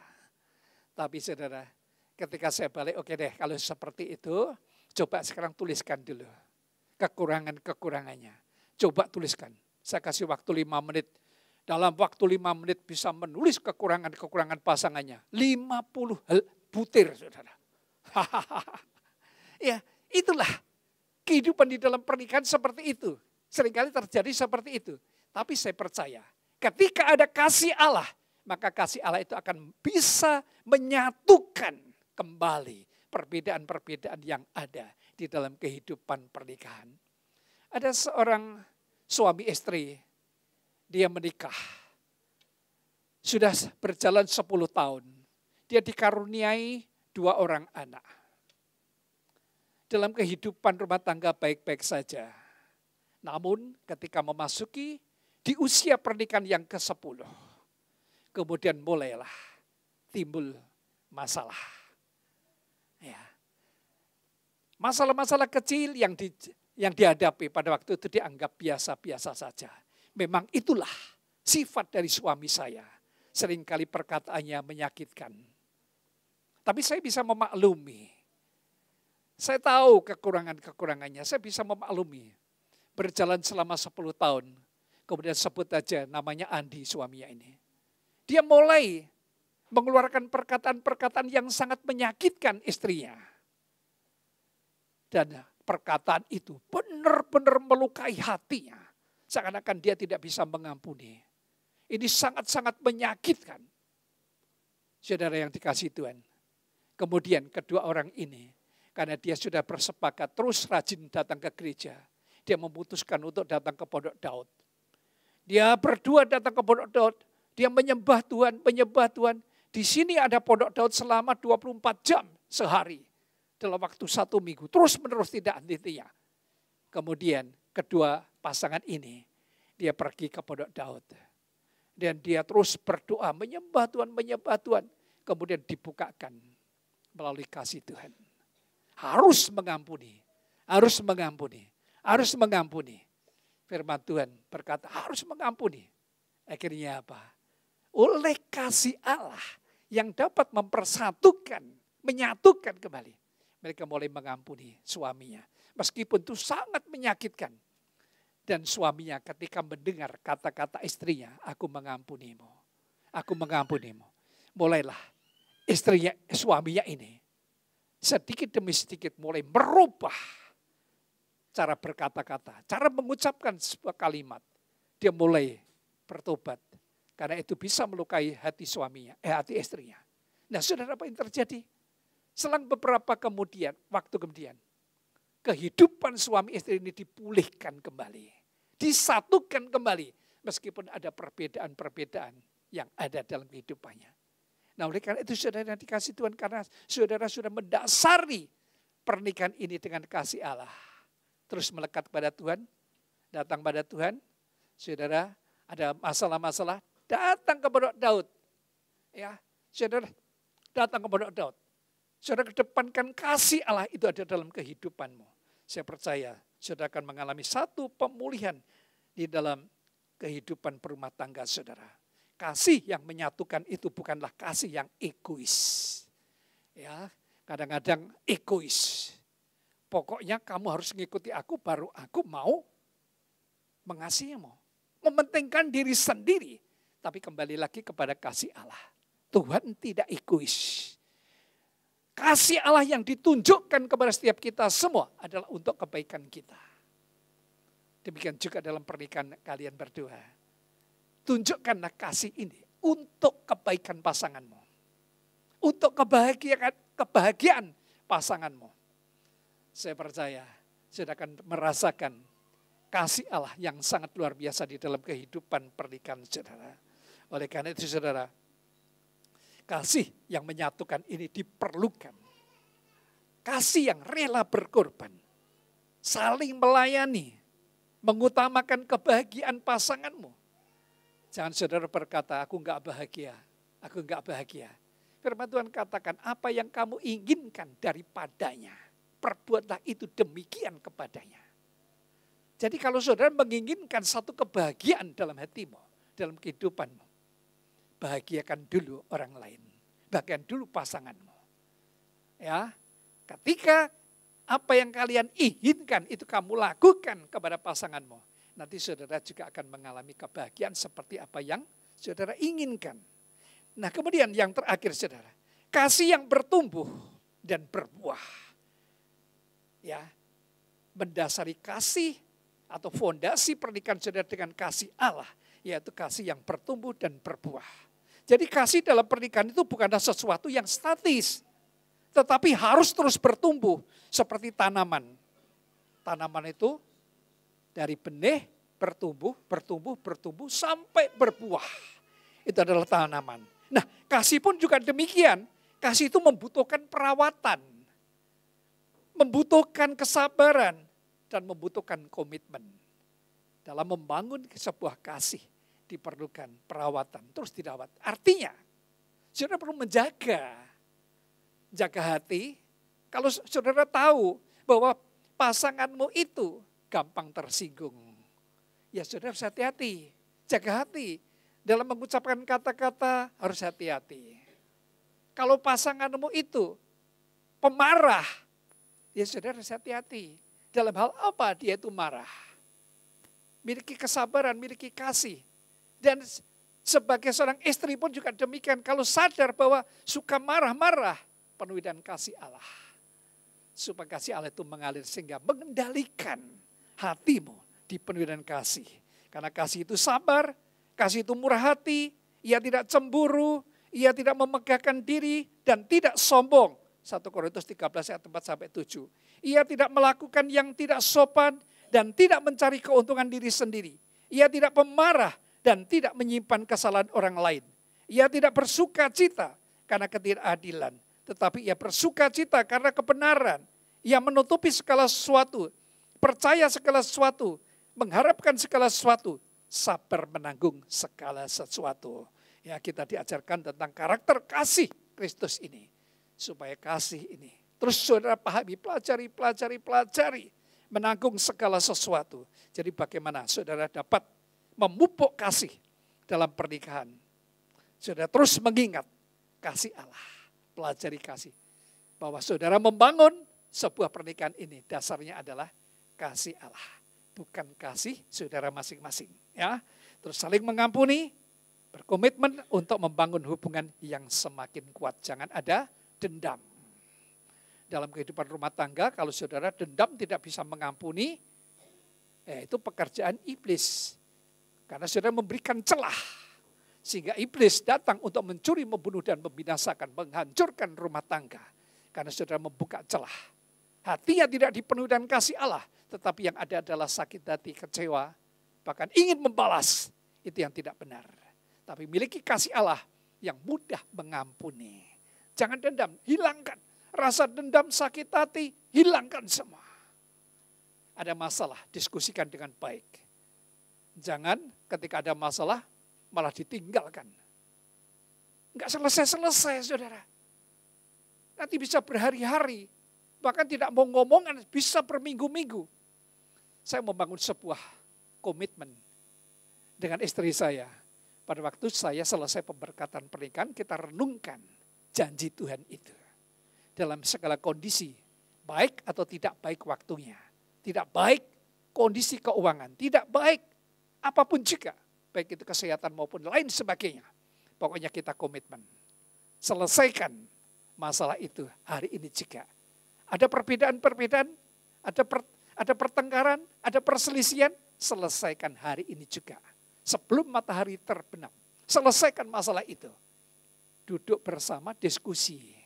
Tapi saudara, ketika saya balik, oke deh kalau seperti itu, coba sekarang tuliskan dulu kekurangan-kekurangannya. Coba tuliskan, saya kasih waktu 5 menit. Dalam waktu 5 menit bisa menulis kekurangan-kekurangan pasangannya. 50 butir saudara. Ya itulah kehidupan di dalam pernikahan seperti itu. Seringkali terjadi seperti itu. Tapi saya percaya ketika ada kasih Allah, maka kasih Allah itu akan bisa menyatukan kembali perbedaan-perbedaan yang ada di dalam kehidupan pernikahan. Ada seorang suami istri, dia menikah. Sudah berjalan 10 tahun. Dia dikaruniai 2 orang anak. Dalam kehidupan rumah tangga baik-baik saja. Namun ketika memasuki di usia pernikahan yang ke-10, kemudian mulailah timbul masalah. Ya. Masalah-masalah kecil yang dihadapi pada waktu itu dianggap biasa-biasa saja. Memang itulah sifat dari suami saya. Seringkali perkataannya menyakitkan. Tapi saya bisa memaklumi. Saya tahu kekurangan-kekurangannya, saya bisa memaklumi. Berjalan selama 10 tahun, kemudian sebut aja namanya Andi suaminya ini. Dia mulai mengeluarkan perkataan-perkataan yang sangat menyakitkan istrinya. Dan perkataan itu benar-benar melukai hatinya. Seakan-akan dia tidak bisa mengampuni. Ini sangat-sangat menyakitkan. Saudara yang dikasihi Tuhan. Kemudian kedua orang ini, karena dia sudah bersepakat terus rajin datang ke gereja, dia memutuskan untuk datang ke Pondok Daud. Dia berdua datang ke Pondok Daud, dia menyembah Tuhan, menyembah Tuhan. Di sini ada Pondok Daud selama 24 jam sehari. Dalam waktu 1 minggu, terus menerus tidak henti-hentinya. Kemudian kedua pasangan ini, dia pergi ke Pondok Daud. Dan dia terus berdoa, menyembah Tuhan, menyembah Tuhan. Kemudian dibukakan melalui kasih Tuhan. Harus mengampuni, harus mengampuni, harus mengampuni. Firman Tuhan berkata harus mengampuni. Akhirnya apa? Oleh kasih Allah yang dapat mempersatukan, menyatukan kembali. Mereka mulai mengampuni suaminya. Meskipun itu sangat menyakitkan. Dan suaminya ketika mendengar kata-kata istrinya, aku mengampunimu. Aku mengampunimu. Mulailah suaminya ini sedikit demi sedikit mulai merubah cara berkata-kata, cara mengucapkan sebuah kalimat. Dia mulai bertobat. Karena itu bisa melukai hati suaminya, hati istrinya. Nah, saudara, apa yang terjadi? Selang beberapa waktu kemudian, kehidupan suami istri ini dipulihkan kembali. Disatukan kembali. Meskipun ada perbedaan-perbedaan yang ada dalam kehidupannya. Nah, oleh karena itu saudara yang dikasih Tuhan, karena saudara sudah mendasari pernikahan ini dengan kasih Allah. Terus melekat pada Tuhan, datang pada Tuhan. Saudara ada masalah-masalah, datang ke Pondok Daud. Ya, saudara datang ke Pondok Daud. Saudara kedepankan kasih Allah itu ada dalam kehidupanmu. Saya percaya saudara akan mengalami satu pemulihan di dalam kehidupan berumah tangga saudara. Kasih yang menyatukan itu bukanlah kasih yang egois. Ya, kadang-kadang egois. Pokoknya kamu harus mengikuti aku baru aku mau mengasihimu. Mementingkan diri sendiri. Tapi kembali lagi kepada kasih Allah. Tuhan tidak egois. Kasih Allah yang ditunjukkan kepada setiap kita semua adalah untuk kebaikan kita. Demikian juga dalam pernikahan kalian berdua. Tunjukkanlah kasih ini untuk kebaikan pasanganmu. Untuk kebahagiaan pasanganmu. Saya percaya saudara akan merasakan kasih Allah yang sangat luar biasa di dalam kehidupan pernikahan saudara. Oleh karena itu saudara, kasih yang menyatukan ini diperlukan. Kasih yang rela berkorban. Saling melayani. Mengutamakan kebahagiaan pasanganmu. Jangan saudara berkata, aku enggak bahagia. Aku enggak bahagia. Firman Tuhan katakan, apa yang kamu inginkan daripadanya. Perbuatlah itu demikian kepadanya. Jadi kalau saudara menginginkan satu kebahagiaan dalam hatimu. Dalam kehidupanmu. Bahagiakan dulu orang lain. Bahagiakan dulu pasanganmu. Ya, ketika apa yang kalian inginkan itu kamu lakukan kepada pasanganmu. Nanti saudara juga akan mengalami kebahagiaan seperti apa yang saudara inginkan. Nah, kemudian yang terakhir saudara. Kasih yang bertumbuh dan berbuah. Ya, mendasari kasih atau fondasi pernikahan saudara dengan kasih Allah. Yaitu kasih yang bertumbuh dan berbuah. Jadi kasih dalam pernikahan itu bukanlah sesuatu yang statis. Tetapi harus terus bertumbuh seperti tanaman. Tanaman itu dari benih bertumbuh, bertumbuh, bertumbuh sampai berbuah. Itu adalah tanaman. Nah, kasih pun juga demikian. Kasih itu membutuhkan perawatan. Membutuhkan kesabaran dan membutuhkan komitmen. Dalam membangun sebuah kasih diperlukan perawatan, terus dirawat. Artinya, saudara perlu menjaga hati. Kalau saudara tahu bahwa pasanganmu itu gampang tersinggung, ya saudara harus hati-hati. Jaga hati. Dalam mengucapkan kata-kata harus hati-hati. Kalau pasanganmu itu pemarah, ya saudara harus hati-hati. Dalam hal apa dia itu marah? Miliki kesabaran, miliki kasih. Dan Sebagai seorang istri pun juga demikian. Kalau sadar bahwa suka marah-marah, penuhi dengan kasih Allah. Supaya kasih Allah itu mengalir sehingga mengendalikan hatimu dipenuhi dengan kasih. Karena kasih itu sabar, kasih itu murah hati, ia tidak cemburu, ia tidak memegahkan diri dan tidak sombong. 1 Korintus 13 ayat 4-7. Ia tidak melakukan yang tidak sopan dan tidak mencari keuntungan diri sendiri. Ia tidak pemarah dan tidak menyimpan kesalahan orang lain. Ia tidak bersuka cita karena ketidakadilan, tetapi ia bersuka cita karena kebenaran. Ia menutupi segala sesuatu, percaya segala sesuatu, mengharapkan segala sesuatu, sabar menanggung segala sesuatu. Ya, kita diajarkan tentang karakter kasih Kristus ini. Supaya kasih ini terus saudara pahami, pelajari, menanggung segala sesuatu. Jadi bagaimana saudara dapat memupuk kasih dalam pernikahan. Saudara terus mengingat kasih Allah, pelajari kasih. Bahwa saudara membangun sebuah pernikahan ini dasarnya adalah kasih Allah. Bukan kasih saudara masing-masing. Ya, terus saling mengampuni, berkomitmen untuk membangun hubungan yang semakin kuat. Jangan ada dendam. Dalam kehidupan rumah tangga, kalau saudara dendam tidak bisa mengampuni, itu pekerjaan iblis. Karena saudara memberikan celah. Sehingga iblis datang untuk mencuri, membunuh, dan membinasakan, menghancurkan rumah tangga. Karena saudara membuka celah. Hatinya tidak dipenuhi dengan kasih Allah. Tetapi yang ada adalah sakit hati, kecewa, bahkan ingin membalas. Itu yang tidak benar. Tapi miliki kasih Allah yang mudah mengampuni. Jangan dendam, hilangkan. Rasa dendam, sakit hati, hilangkan semua. Ada masalah, diskusikan dengan baik. Jangan ketika ada masalah, malah ditinggalkan. Enggak selesai-selesai, saudara. Nanti bisa berhari-hari. Bahkan tidak mau ngomongan, bisa berminggu-minggu. Saya membangun sebuah komitmen dengan istri saya. Pada waktu saya selesai pemberkatan pernikahan, kita renungkan janji Tuhan itu. Dalam segala kondisi, baik atau tidak baik waktunya. Tidak baik kondisi keuangan, tidak baik apapun juga. Baik itu kesehatan maupun lain sebagainya. Pokoknya kita komitmen. Selesaikan masalah itu hari ini juga. Ada perbedaan-perbedaan, ada pertengkaran, ada perselisihan, selesaikan hari ini juga. Sebelum matahari terbenam, selesaikan masalah itu. Duduk bersama, diskusi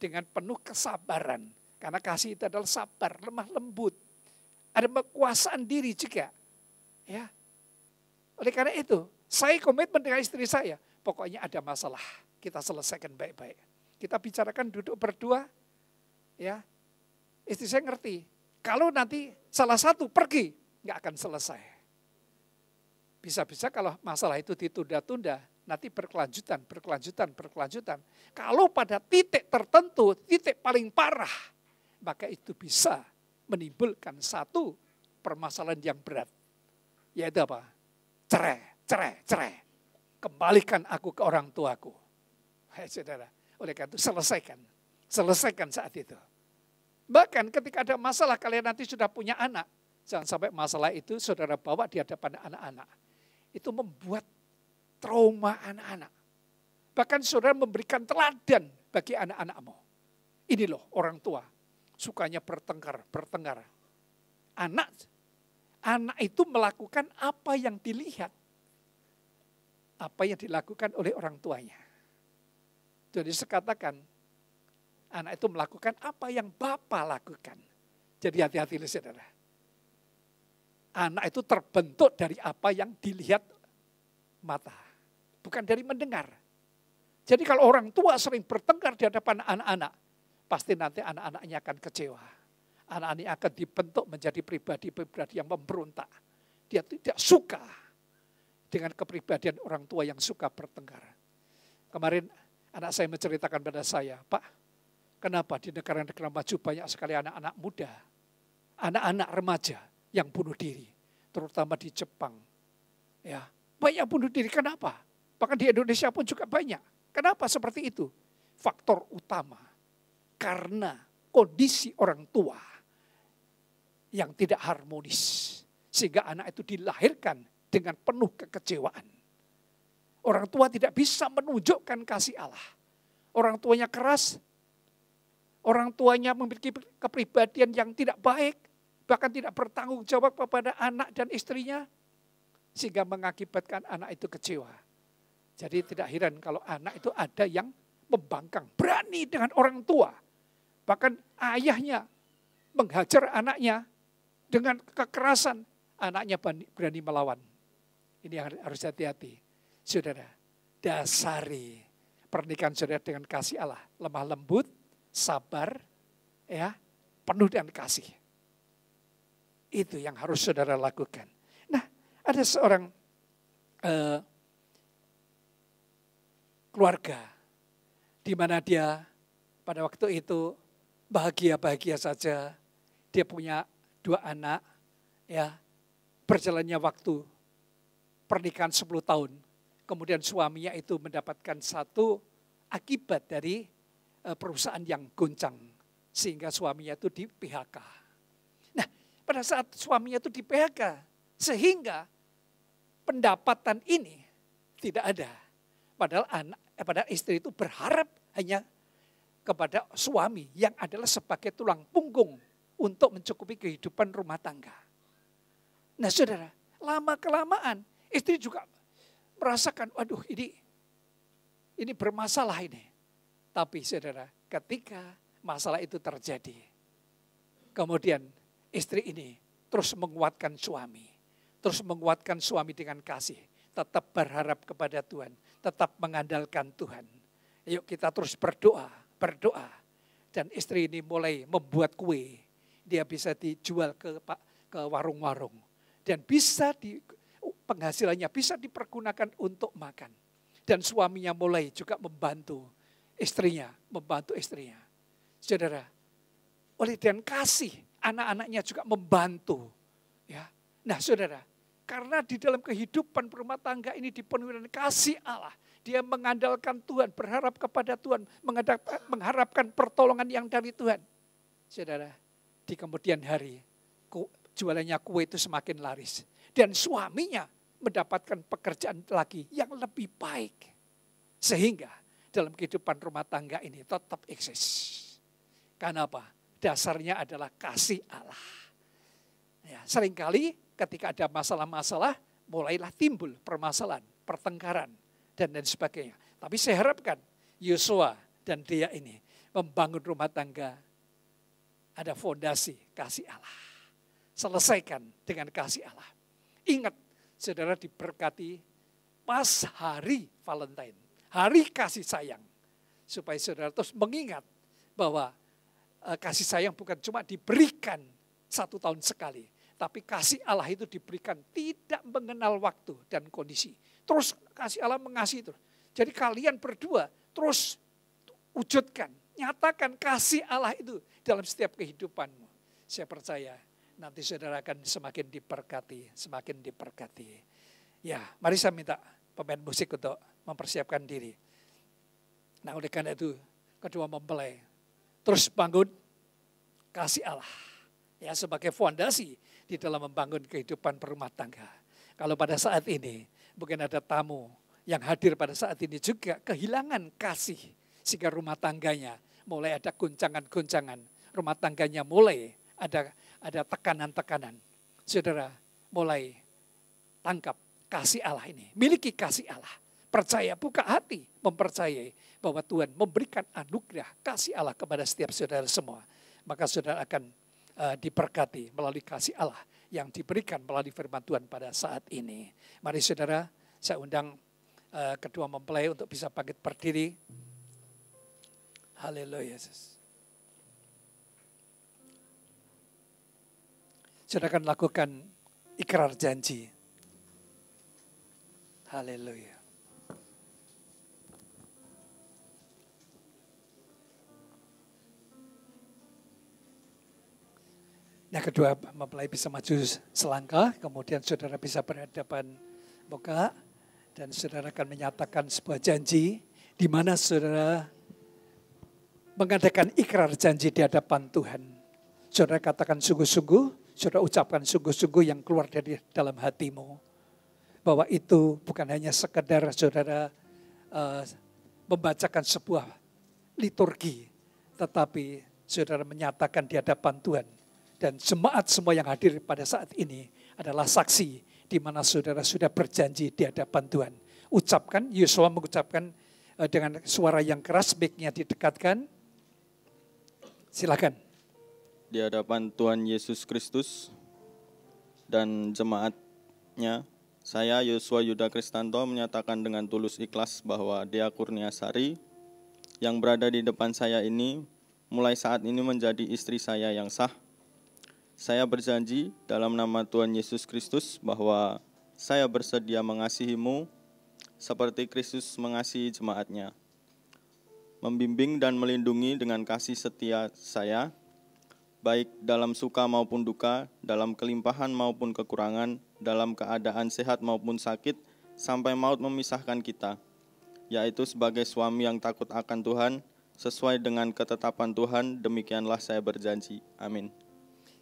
dengan penuh kesabaran. Karena kasih itu adalah sabar, lemah lembut. Ada kekuasaan diri juga. Ya. Oleh karena itu, saya komitmen dengan istri saya. Pokoknya ada masalah, kita selesaikan baik-baik. Kita bicarakan duduk berdua. Ya, istri saya ngerti. Kalau nanti salah satu pergi, nggak akan selesai. Bisa-bisa kalau masalah itu ditunda-tunda, nanti berkelanjutan. Kalau pada titik tertentu, titik paling parah, maka itu bisa menimbulkan satu permasalahan yang berat. Yaitu apa? Cerai. Kembalikan aku ke orang tuaku. Hai saudara, oleh karena itu selesaikan saat itu. Bahkan ketika ada masalah, kalian nanti sudah punya anak, jangan sampai masalah itu saudara bawa di hadapan anak-anak. Itu membuat trauma anak-anak. Bahkan saudara memberikan teladan bagi anak-anakmu. Ini loh orang tua, sukanya bertengkar. Anak itu melakukan apa yang dilihat. Apa yang dilakukan oleh orang tuanya. Jadi sekatakan, anak itu melakukan apa yang Bapa lakukan. Jadi hati-hati saudara. Anak itu terbentuk dari apa yang dilihat mata. Bukan dari mendengar. Jadi kalau orang tua sering bertengkar di hadapan anak-anak, pasti nanti anak-anaknya akan kecewa. Anak-anaknya akan dibentuk menjadi pribadi-pribadi yang memberontak. Dia tidak suka dengan kepribadian orang tua yang suka bertengkar. Kemarin anak saya menceritakan pada saya, Pak, kenapa di negara-negara maju banyak sekali anak-anak muda, anak-anak remaja yang bunuh diri, terutama di Jepang. Ya, banyak bunuh diri, kenapa? Bahkan di Indonesia pun juga banyak. Kenapa seperti itu? Faktor utama, karena kondisi orang tua yang tidak harmonis. Sehingga anak itu dilahirkan dengan penuh kekecewaan. Orang tua tidak bisa menunjukkan kasih Allah. Orang tuanya keras, orang tuanya memiliki kepribadian yang tidak baik, bahkan tidak bertanggung jawab kepada anak dan istrinya, sehingga mengakibatkan anak itu kecewa. Jadi tidak heran kalau anak itu ada yang membangkang, berani dengan orang tua. Bahkan ayahnya menghajar anaknya dengan kekerasan, anaknya berani melawan. Ini harus hati-hati. Saudara, dasari pernikahan saudara dengan kasih Allah. Lemah lembut, sabar, ya, penuh dengan kasih. Itu yang harus saudara lakukan. Nah, ada seorang keluarga di mana dia pada waktu itu bahagia-bahagia saja. Dia punya 2 anak, ya, berjalannya waktu pernikahan 10 tahun. Kemudian suaminya itu mendapatkan satu akibat dari perusahaan yang goncang. Sehingga suaminya itu di PHK. Nah, pada saat suaminya itu di PHK, sehingga pendapatan ini tidak ada. Padahal istri itu berharap hanya kepada suami yang adalah sebagai tulang punggung untuk mencukupi kehidupan rumah tangga. Nah saudara, lama-kelamaan istri juga merasakan, waduh ini bermasalah ini. Tapi saudara, ketika masalah itu terjadi, kemudian istri ini terus menguatkan suami. Terus menguatkan suami dengan kasih. Tetap berharap kepada Tuhan. Tetap mengandalkan Tuhan. Yuk kita terus berdoa. Dan istri ini mulai membuat kue. Dia bisa dijual ke warung-warung. Dan bisa penghasilannya bisa dipergunakan untuk makan. Dan suaminya mulai juga membantu istrinya. Saudara, oleh dengan kasih, anak-anaknya juga membantu. Ya. Nah saudara, karena di dalam kehidupan berumah tangga ini dipenuhi dengan kasih Allah. Dia mengandalkan Tuhan, berharap kepada Tuhan, mengharapkan pertolongan yang dari Tuhan. Saudara, di kemudian hari, jualannya kue itu semakin laris. Dan suaminya mendapatkan pekerjaan lagi yang lebih baik. Sehingga dalam kehidupan rumah tangga ini tetap eksis. Karena apa? Dasarnya adalah kasih Allah. Ya, seringkali ketika ada masalah-masalah, mulailah timbul permasalahan, pertengkaran, dan lain sebagainya. Tapi saya harapkan Yosua dan dia ini membangun rumah tangga, ada fondasi kasih Allah. Selesaikan dengan kasih Allah. Ingat, saudara diberkati pas hari Valentine, hari kasih sayang. Supaya saudara terus mengingat bahwa kasih sayang bukan cuma diberikan 1 tahun sekali. Tapi kasih Allah itu diberikan tidak mengenal waktu dan kondisi. Terus kasih Allah mengasihi terus. Jadi kalian berdua terus wujudkan, nyatakan kasih Allah itu dalam setiap kehidupanmu. Saya percaya nanti saudara akan semakin diberkati. Ya, mari saya minta pemain musik untuk mempersiapkan diri. Nah oleh karena itu kedua mempelai terus bangun kasih Allah. Ya sebagai fondasi di dalam membangun kehidupan berumah tangga. Kalau pada saat ini mungkin ada tamu yang hadir pada saat ini juga kehilangan kasih. Sehingga rumah tangganya mulai ada goncangan-goncangan. Rumah tangganya mulai ada tekanan-tekanan. Saudara mulai tangkap kasih Allah ini. Miliki kasih Allah. Percaya, buka hati, mempercayai bahwa Tuhan memberikan anugerah kasih Allah kepada setiap saudara semua. Maka saudara akan diberkati melalui kasih Allah yang diberikan melalui firman Tuhan pada saat ini. Mari saudara, saya undang kedua mempelai untuk bisa bangkit berdiri. Haleluya Yesus. Saudara akan lakukan ikrar janji. Haleluya. Nah kedua mempelai bisa maju selangkah, kemudian saudara bisa berhadapan muka dan saudara akan menyatakan sebuah janji di mana saudara mengadakan ikrar janji di hadapan Tuhan. Saudara katakan sungguh-sungguh, saudara ucapkan sungguh-sungguh yang keluar dari dalam hatimu. bahwa itu bukan hanya sekedar saudara membacakan sebuah liturgi, tetapi saudara menyatakan di hadapan Tuhan. Dan jemaat semua yang hadir pada saat ini adalah saksi di mana saudara sudah berjanji di hadapan Tuhan. Ucapkan, Yosua mengucapkan dengan suara yang keras, mic-nya didekatkan. Silakan. Di hadapan Tuhan Yesus Kristus dan jemaatnya, saya Yosua Yuda Kristanto menyatakan dengan tulus ikhlas bahwa Dea Kurniasari yang berada di depan saya ini mulai saat ini menjadi istri saya yang sah. Saya berjanji dalam nama Tuhan Yesus Kristus bahwa saya bersedia mengasihimu seperti Kristus mengasihi jemaatnya, membimbing dan melindungi dengan kasih setia saya, baik dalam suka maupun duka, dalam kelimpahan maupun kekurangan, dalam keadaan sehat maupun sakit, sampai maut memisahkan kita, yaitu sebagai suami yang takut akan Tuhan, sesuai dengan ketetapan Tuhan, demikianlah saya berjanji. Amin.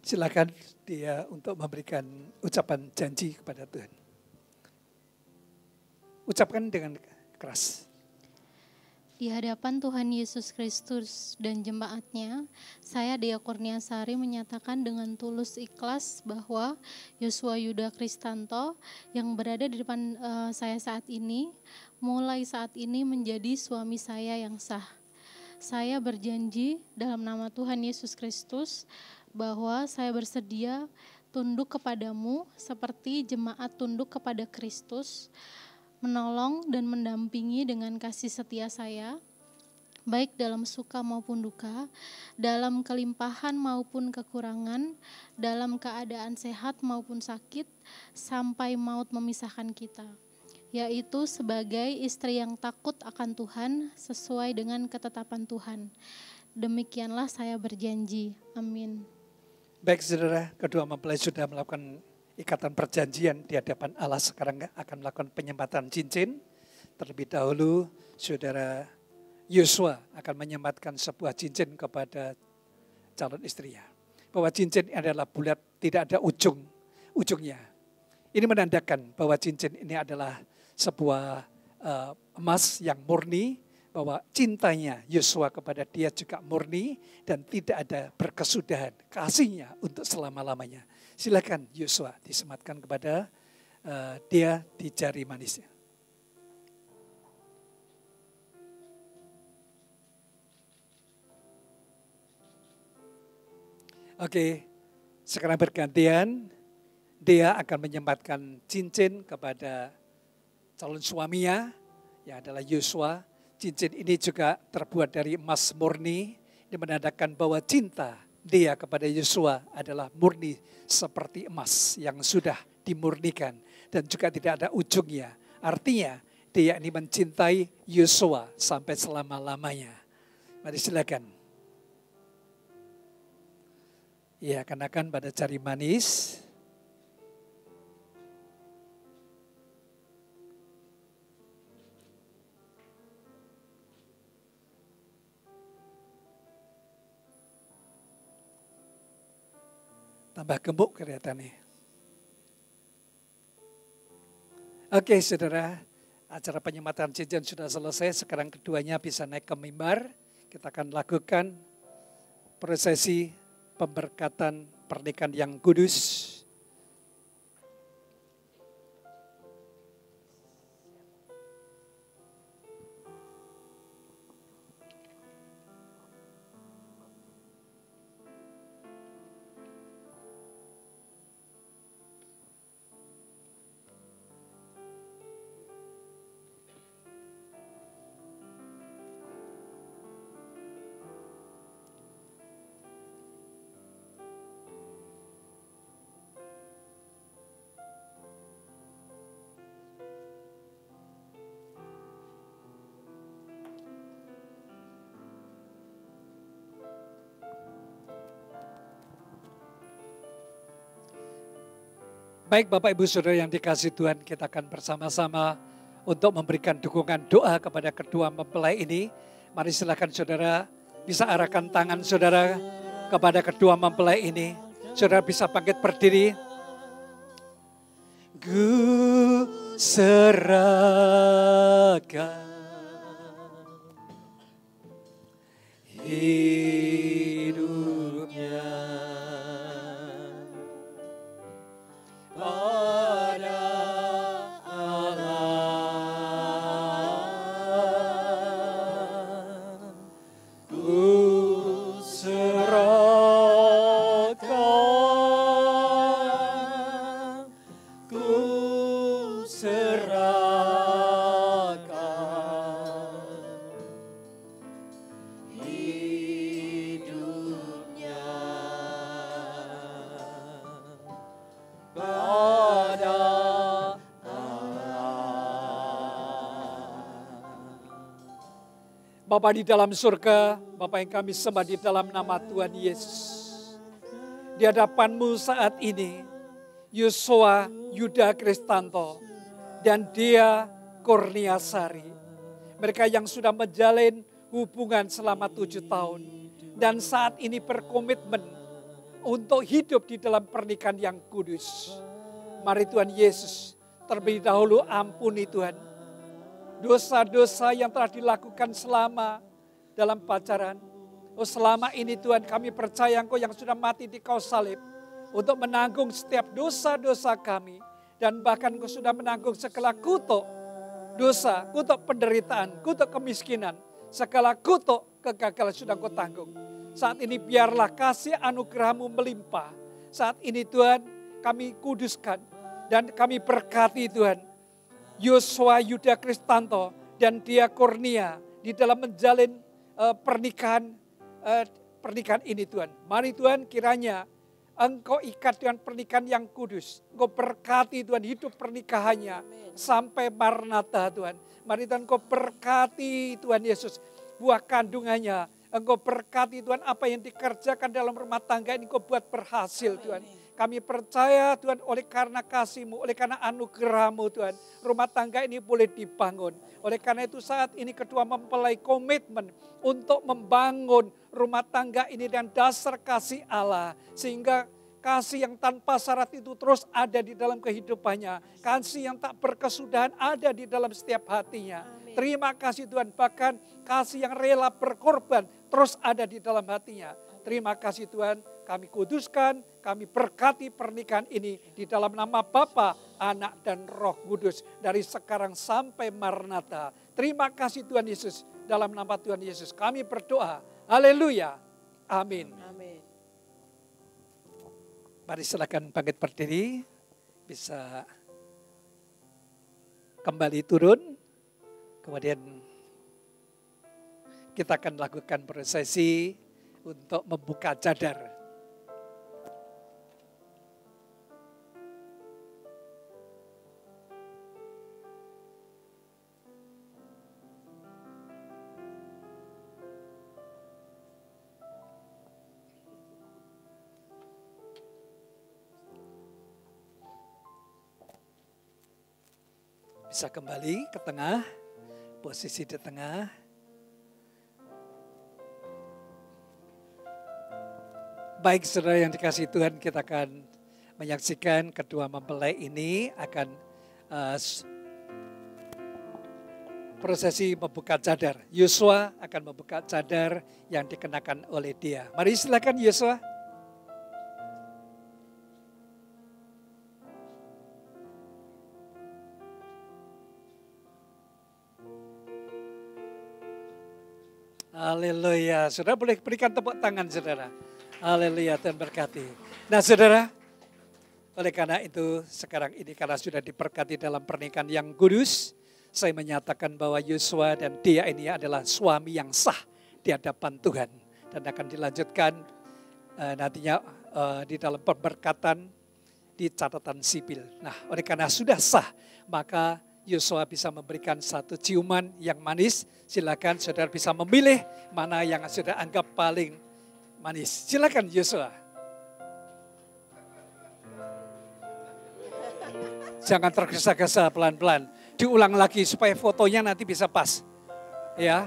Silakan dia untuk memberikan ucapan janji kepada Tuhan. Ucapkan dengan keras. Di hadapan Tuhan Yesus Kristus dan jemaatnya, saya Dea Kurniasari menyatakan dengan tulus ikhlas bahwa Yosua Yuda Kristanto yang berada di depan saya saat ini, mulai saat ini menjadi suami saya yang sah. Saya berjanji dalam nama Tuhan Yesus Kristus bahwa saya bersedia tunduk kepadamu seperti jemaat tunduk kepada Kristus, menolong dan mendampingi dengan kasih setia saya, baik dalam suka maupun duka, dalam kelimpahan maupun kekurangan, dalam keadaan sehat maupun sakit, sampai maut memisahkan kita, yaitu sebagai istri yang takut akan Tuhan sesuai dengan ketetapan Tuhan. Demikianlah saya berjanji. Amin. Baik saudara, kedua mempelai sudah melakukan ikatan perjanjian di hadapan Allah, sekarang akan melakukan penyembatan cincin. Terlebih dahulu saudara Yosua akan menyematkan sebuah cincin kepada calon istrinya. Bahwa cincin adalah bulat, tidak ada ujungnya. Ini menandakan bahwa cincin ini adalah sebuah emas yang murni, bahwa cintanya Yosua kepada dia juga murni dan tidak ada berkesudahan, kasihnya untuk selama-lamanya. Silakan Yosua disematkan kepada dia di jari manisnya. Oke, sekarang bergantian, dia akan menyematkan cincin kepada calon suaminya, yang adalah Yosua. Cincin ini juga terbuat dari emas murni, yang menandakan bahwa cinta dia kepada Yosua adalah murni seperti emas yang sudah dimurnikan dan juga tidak ada ujungnya. Artinya dia ini mencintai Yosua sampai selama-lamanya. Mari silakan. Ya, kenakan pada jari manis. Tambah gemuk kelihatannya. Oke saudara, acara penyematan cincin sudah selesai. Sekarang keduanya bisa naik ke mimbar. Kita akan lakukan prosesi pemberkatan pernikahan yang kudus. Baik Bapak Ibu Saudara yang dikasihi Tuhan, kita akan bersama-sama untuk memberikan dukungan doa kepada kedua mempelai ini. Mari silakan saudara bisa arahkan tangan saudara kepada kedua mempelai ini. Saudara bisa bangkit berdiri. serahkan hidupnya pada Allah. Ku serahkan, ku serahkan hidupnya pada Bapa di dalam surga, Bapa yang kami sembah di dalam nama Tuhan Yesus. Di hadapan-Mu saat ini, Yosua Yuda Kristanto dan Dia Kurniasari. Mereka yang sudah menjalin hubungan selama 7 tahun. Dan saat ini berkomitmen untuk hidup di dalam pernikahan yang kudus. Mari Tuhan Yesus, terlebih dahulu ampuni Tuhan dosa-dosa yang telah dilakukan selama dalam pacaran. Oh, selama ini Tuhan kami percaya Engkau yang sudah mati di kayu salib untuk menanggung setiap dosa-dosa kami. Dan bahkan Engkau sudah menanggung segala kutuk dosa, kutuk penderitaan, kutuk kemiskinan, segala kutuk kegagalan sudah Engkau tanggung. Saat ini biarlah kasih anugerah-Mu melimpah. Saat ini Tuhan kami kuduskan dan kami berkati Tuhan Yosua Yuda Kristanto dan Dia Kurnia di dalam menjalin pernikahan ini Tuhan. Mari Tuhan kiranya Engkau ikat dengan pernikahan yang kudus. Engkau berkati Tuhan hidup pernikahannya sampai Maranatha Tuhan. Mari Tuhan Engkau berkati Tuhan Yesus buah kandungannya. Engkau berkati Tuhan apa yang dikerjakan dalam rumah tangga ini Engkau buat berhasil Tuhan. Kami percaya Tuhan oleh karena kasih-Mu, oleh karena anugerah-Mu Tuhan. Rumah tangga ini boleh dibangun. Oleh karena itu saat ini kedua mempelai komitmen untuk membangun rumah tangga ini dan dasar kasih Allah. Sehingga kasih yang tanpa syarat itu terus ada di dalam kehidupannya. Kasih yang tak berkesudahan ada di dalam setiap hatinya. Terima kasih Tuhan, bahkan kasih yang rela berkorban terus ada di dalam hatinya. Terima kasih Tuhan, kami kuduskan, kami berkati pernikahan ini di dalam nama Bapa, Anak dan Roh Kudus dari sekarang sampai Maranatha. Terima kasih Tuhan Yesus, dalam nama Tuhan Yesus kami berdoa. Haleluya. Amin. Amin. Mari silakan bangkit berdiri, bisa kembali turun. Kemudian kita akan lakukan prosesi untuk membuka cadar. Bisa kembali ke tengah, posisi di tengah. Baik saudara yang dikasihi Tuhan, kita akan menyaksikan kedua mempelai ini akan prosesi membuka cadar. Yosua akan membuka cadar yang dikenakan oleh dia. Mari silakan Yosua. Haleluya. Saudara boleh berikan tepuk tangan saudara. Haleluya, Tuhan berkati. Nah saudara, oleh karena itu sekarang ini karena sudah diberkati dalam pernikahan yang kudus, saya menyatakan bahwa Yosua dan Dia ini adalah suami yang sah di hadapan Tuhan. Dan akan dilanjutkan nantinya di dalam pemberkatan di catatan sipil. Nah oleh karena sudah sah, maka Yosua bisa memberikan satu ciuman yang manis. Silakan saudara bisa memilih mana yang saudara anggap paling manis. Silakan Yosua. Jangan tergesa-gesa, pelan-pelan. Diulang lagi supaya fotonya nanti bisa pas. Ya,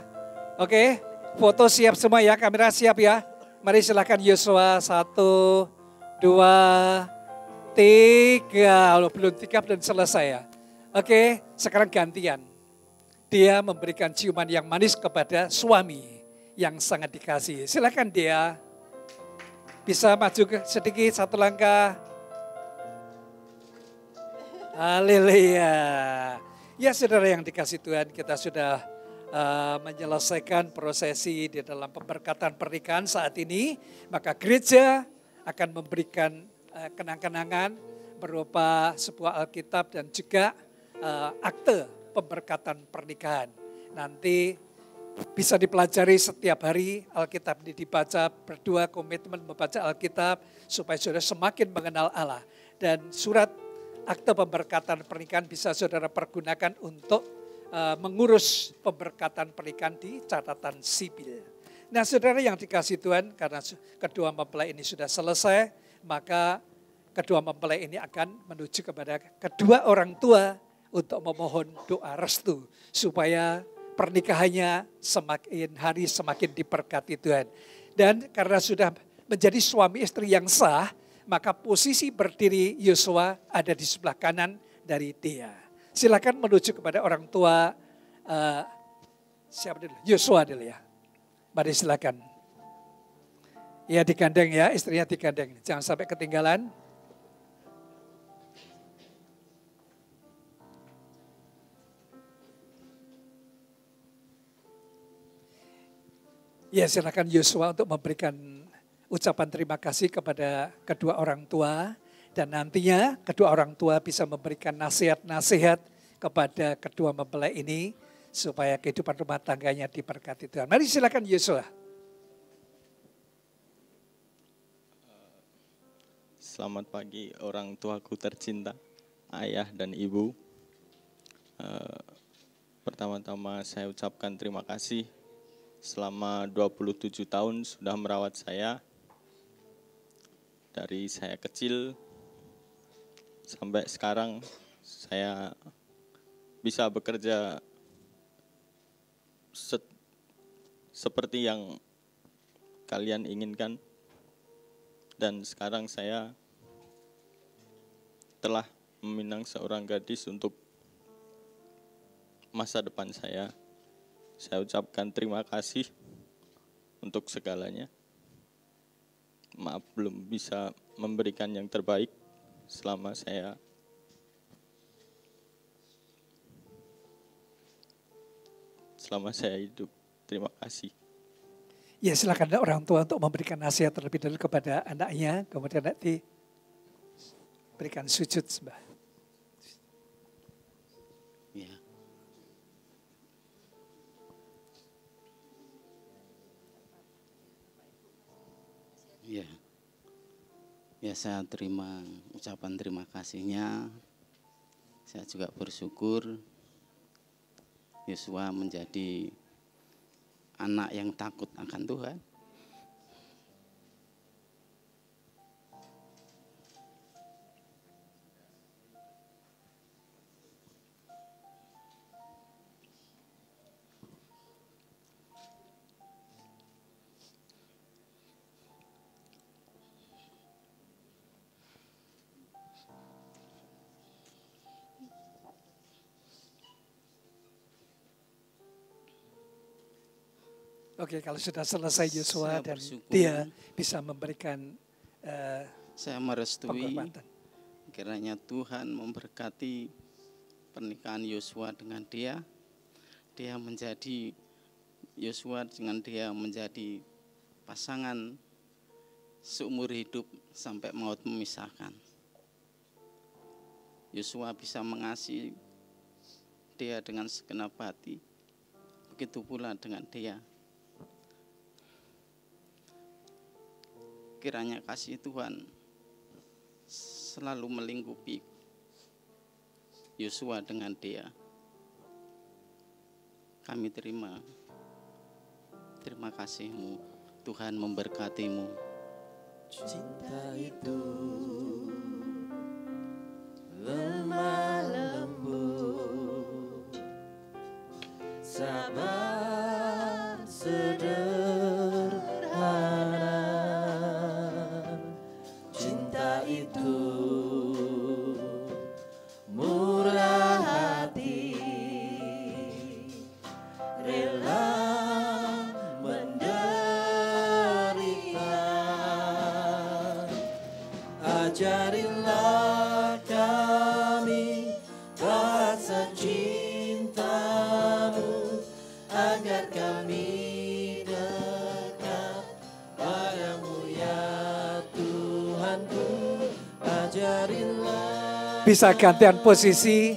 oke. Foto siap semua ya, kamera siap ya. Mari silakan Yosua. 1, 2, 3. Belum 3 belum selesai ya. Oke, sekarang gantian. Dia memberikan ciuman yang manis kepada suami yang sangat dikasihi. Silakan dia bisa maju sedikit satu langkah. Haleluya. Ya saudara yang dikasih Tuhan, kita sudah menyelesaikan prosesi di dalam pemberkatan pernikahan saat ini. Maka gereja akan memberikan kenang-kenangan berupa sebuah Alkitab dan juga akte pemberkatan pernikahan. Nanti bisa dipelajari setiap hari, Alkitab ini dibaca, berdua komitmen membaca Alkitab supaya saudara semakin mengenal Allah. Dan surat akte pemberkatan pernikahan bisa saudara pergunakan untuk mengurus pemberkatan pernikahan di catatan sipil. Nah saudara yang dikasih Tuhan, karena kedua mempelai ini sudah selesai, maka kedua mempelai ini akan menuju kepada kedua orang tua untuk memohon doa restu supaya pernikahannya semakin hari semakin diberkati Tuhan. Dan karena sudah menjadi suami istri yang sah, maka posisi berdiri Yosua ada di sebelah kanan dari dia. Silakan menuju kepada orang tua siapa dulu? Yosua dulu ya. Mari silakan. Ya digandeng ya, istrinya digandeng. Jangan sampai ketinggalan. Ya silakan Yosua untuk memberikan ucapan terima kasih kepada kedua orang tua. Dan nantinya kedua orang tua bisa memberikan nasihat-nasihat kepada kedua mempelai ini. Supaya kehidupan rumah tangganya diberkati Tuhan. Mari silakan Yosua. Selamat pagi orang tuaku tercinta, ayah dan ibu. Pertama-tama saya ucapkan terima kasih. Selama 27 tahun sudah merawat saya. Dari saya kecil sampai sekarang saya bisa bekerja seperti yang kalian inginkan. Dan sekarang saya telah meminang seorang gadis untuk masa depan saya. Saya ucapkan terima kasih untuk segalanya. Maaf belum bisa memberikan yang terbaik selama saya hidup. Terima kasih. Ya silakan orang tua untuk memberikan nasihat terlebih dahulu kepada anaknya. Kemudian nanti berikan sujud sembah. Ya. Ya. Ya saya terima ucapan terima kasihnya. Saya juga bersyukur Yosua menjadi anak yang takut akan Tuhan. Oke, kalau sudah selesai Yosua dan bersyukur. dia bisa memberikan Saya merestui penghormatan. kiranya Tuhan memberkati pernikahan Yosua dengan dia. Yosua dengan dia menjadi pasangan seumur hidup sampai maut memisahkan. Yosua bisa mengasihi dia dengan segenap hati. Begitu pula dengan dia. Kiranya kasih Tuhan selalu melingkupi Yosua dengan dia. Kami terima kasih-Mu. Tuhan memberkati-Mu. Cinta itu lemah lembut, sabar sederhana. Cinta itu murah Ajarilah kami bahasa cinta-Mu, agar kami dekat padamu ya Tuhanku. Ajarilah. Bisa gantian posisi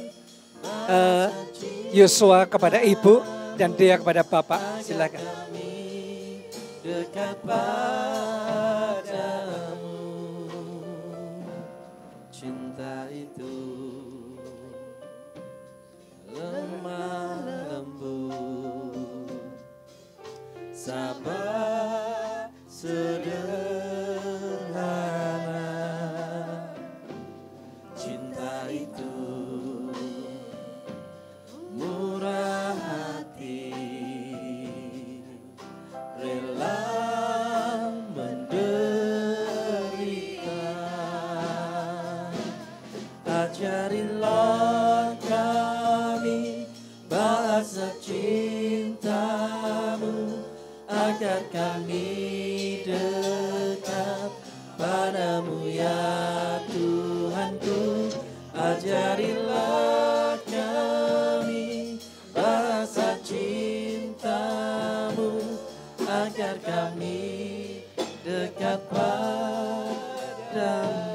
Yosua kepada ibu dan dia kepada bapak. Silakan. Dekat padamu, cinta itu lemah lembut, sabar sederhana. Cinta itu murah hati, rela menderita. Ajarilah kami bahasa cinta-Mu, agar kami dekat padamu ya Tuhanku. Ajarilah kami bahasa cinta-Mu, agar kami dekat padamu.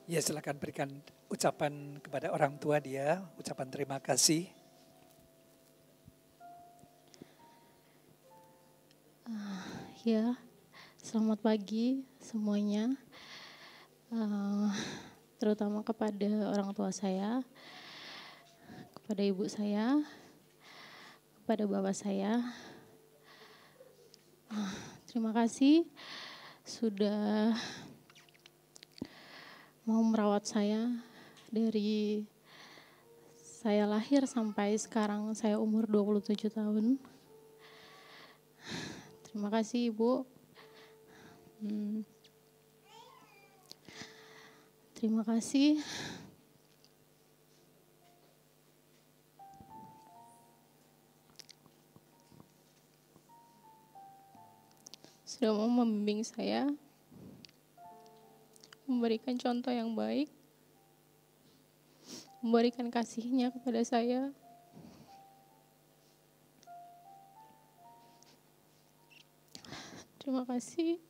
Ya, silakan berikan ucapan kepada orang tua dia, ucapan terima kasih. Ya, selamat pagi semuanya, terutama kepada orang tua saya, kepada ibu saya, kepada bapak saya. Terima kasih sudah mau merawat saya dari saya lahir sampai sekarang saya umur 27 tahun. Terima kasih Ibu. Terima kasih sudah mau membimbing saya, memberikan contoh yang baik, memberikan kasih-Nya kepada saya. Terima kasih.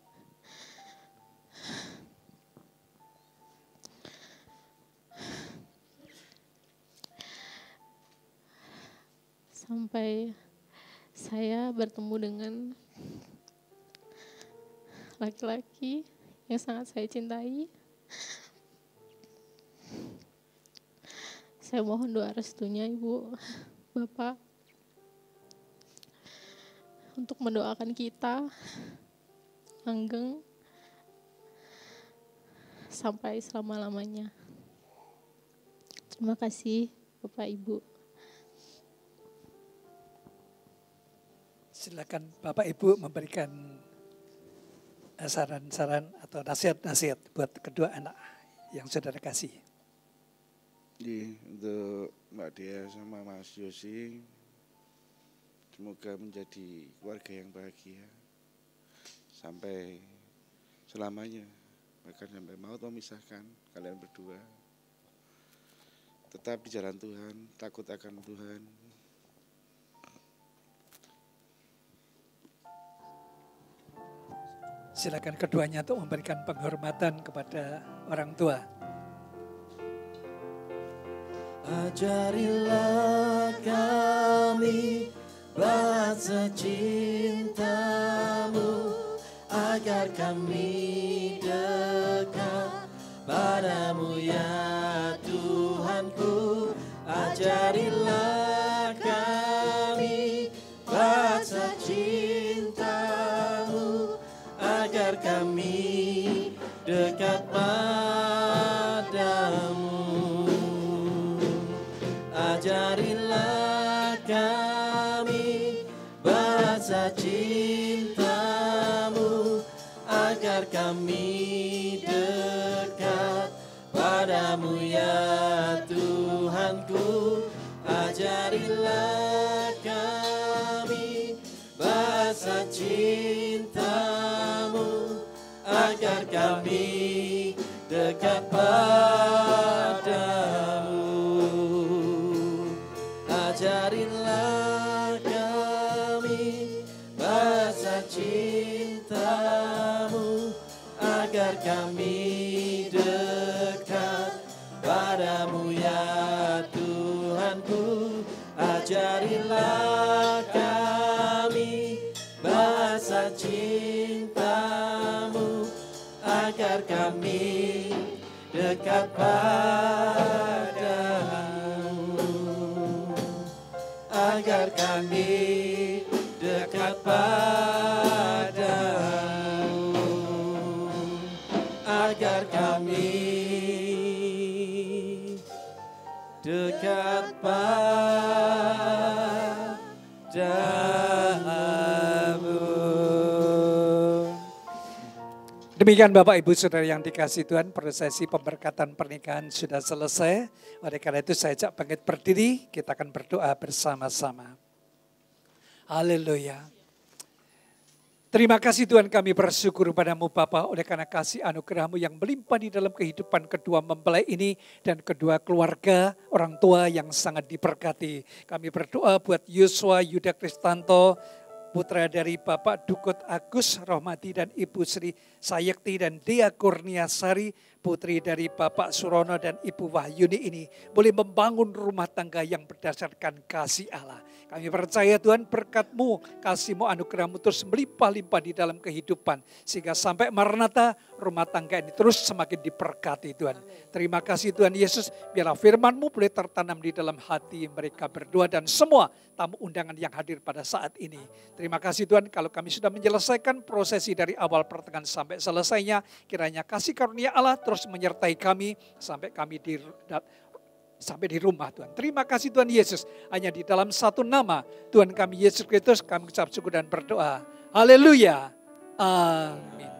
Sampai saya bertemu dengan laki-laki yang sangat saya cintai. Saya mohon doa restunya Ibu, Bapak, untuk mendoakan kita langgeng sampai selama-lamanya. Terima kasih Bapak Ibu. Silakan Bapak Ibu memberikan saran-saran atau nasihat-nasihat buat kedua anak yang saudara kasih. Untuk Mbak Dea sama Mas Yosi, semoga menjadi keluarga yang bahagia sampai selamanya, bahkan sampai maut memisahkan kalian berdua. Tetap di jalan Tuhan, takut akan Tuhan. Silakan keduanya untuk memberikan penghormatan kepada orang tua. Ajarilah kami bahasa cinta-Mu, agar kami dekat padamu ya Tuhanku. Ajarilah kami bahasa cinta-Mu, agar kami dekat padamu. Ajarilah kami bahasa cinta agar kami dekat padamu ya Tuhanku. Ajarilah kami bahasa cintamu, agar kami dekat padamu. Ajarilah kami bahasa cintamu, agar kami dekat padamu ya Tuhanku. Ajarilah kami bahasa cintamu, agar kami dekat padamu, agar kami dekat padamu, agar kami dekat padamu. Demikian Bapak Ibu Saudara yang dikasihi Tuhan, prosesi pemberkatan pernikahan sudah selesai. Oleh karena itu saya ajak bangkit berdiri, kita akan berdoa bersama-sama. Haleluya. Terima kasih Tuhan, kami bersyukur padamu Bapa oleh karena kasih anugerah-Mu yang melimpah di dalam kehidupan kedua mempelai ini dan kedua keluarga orang tua yang sangat diberkati. Kami berdoa buat Yosua Yuda Kristanto, putra dari Bapak Dukut Agus Rohmati dan Ibu Sri Sayekti dan Dea Kurniasari, putri dari Bapak Surono dan Ibu Wahyuni ini boleh membangun rumah tangga yang berdasarkan kasih Allah. Kami percaya Tuhan berkat-Mu, kasih-Mu, anugerah-Mu terus melimpah-limpah di dalam kehidupan. Sehingga sampai Maranatha rumah tangga ini terus semakin diberkati Tuhan. Terima kasih Tuhan Yesus, biarlah firman-Mu boleh tertanam di dalam hati mereka berdua dan semua tamu undangan yang hadir pada saat ini. Terima kasih Tuhan kalau kami sudah menyelesaikan prosesi dari awal pertengahan sampai selesainya. Kiranya kasih karunia Allah terus menyertai kami sampai kami sampai di rumah Tuhan. Terima kasih Tuhan Yesus. Hanya di dalam satu nama Tuhan kami Yesus Kristus kami ucap syukur dan berdoa. Haleluya. Amin.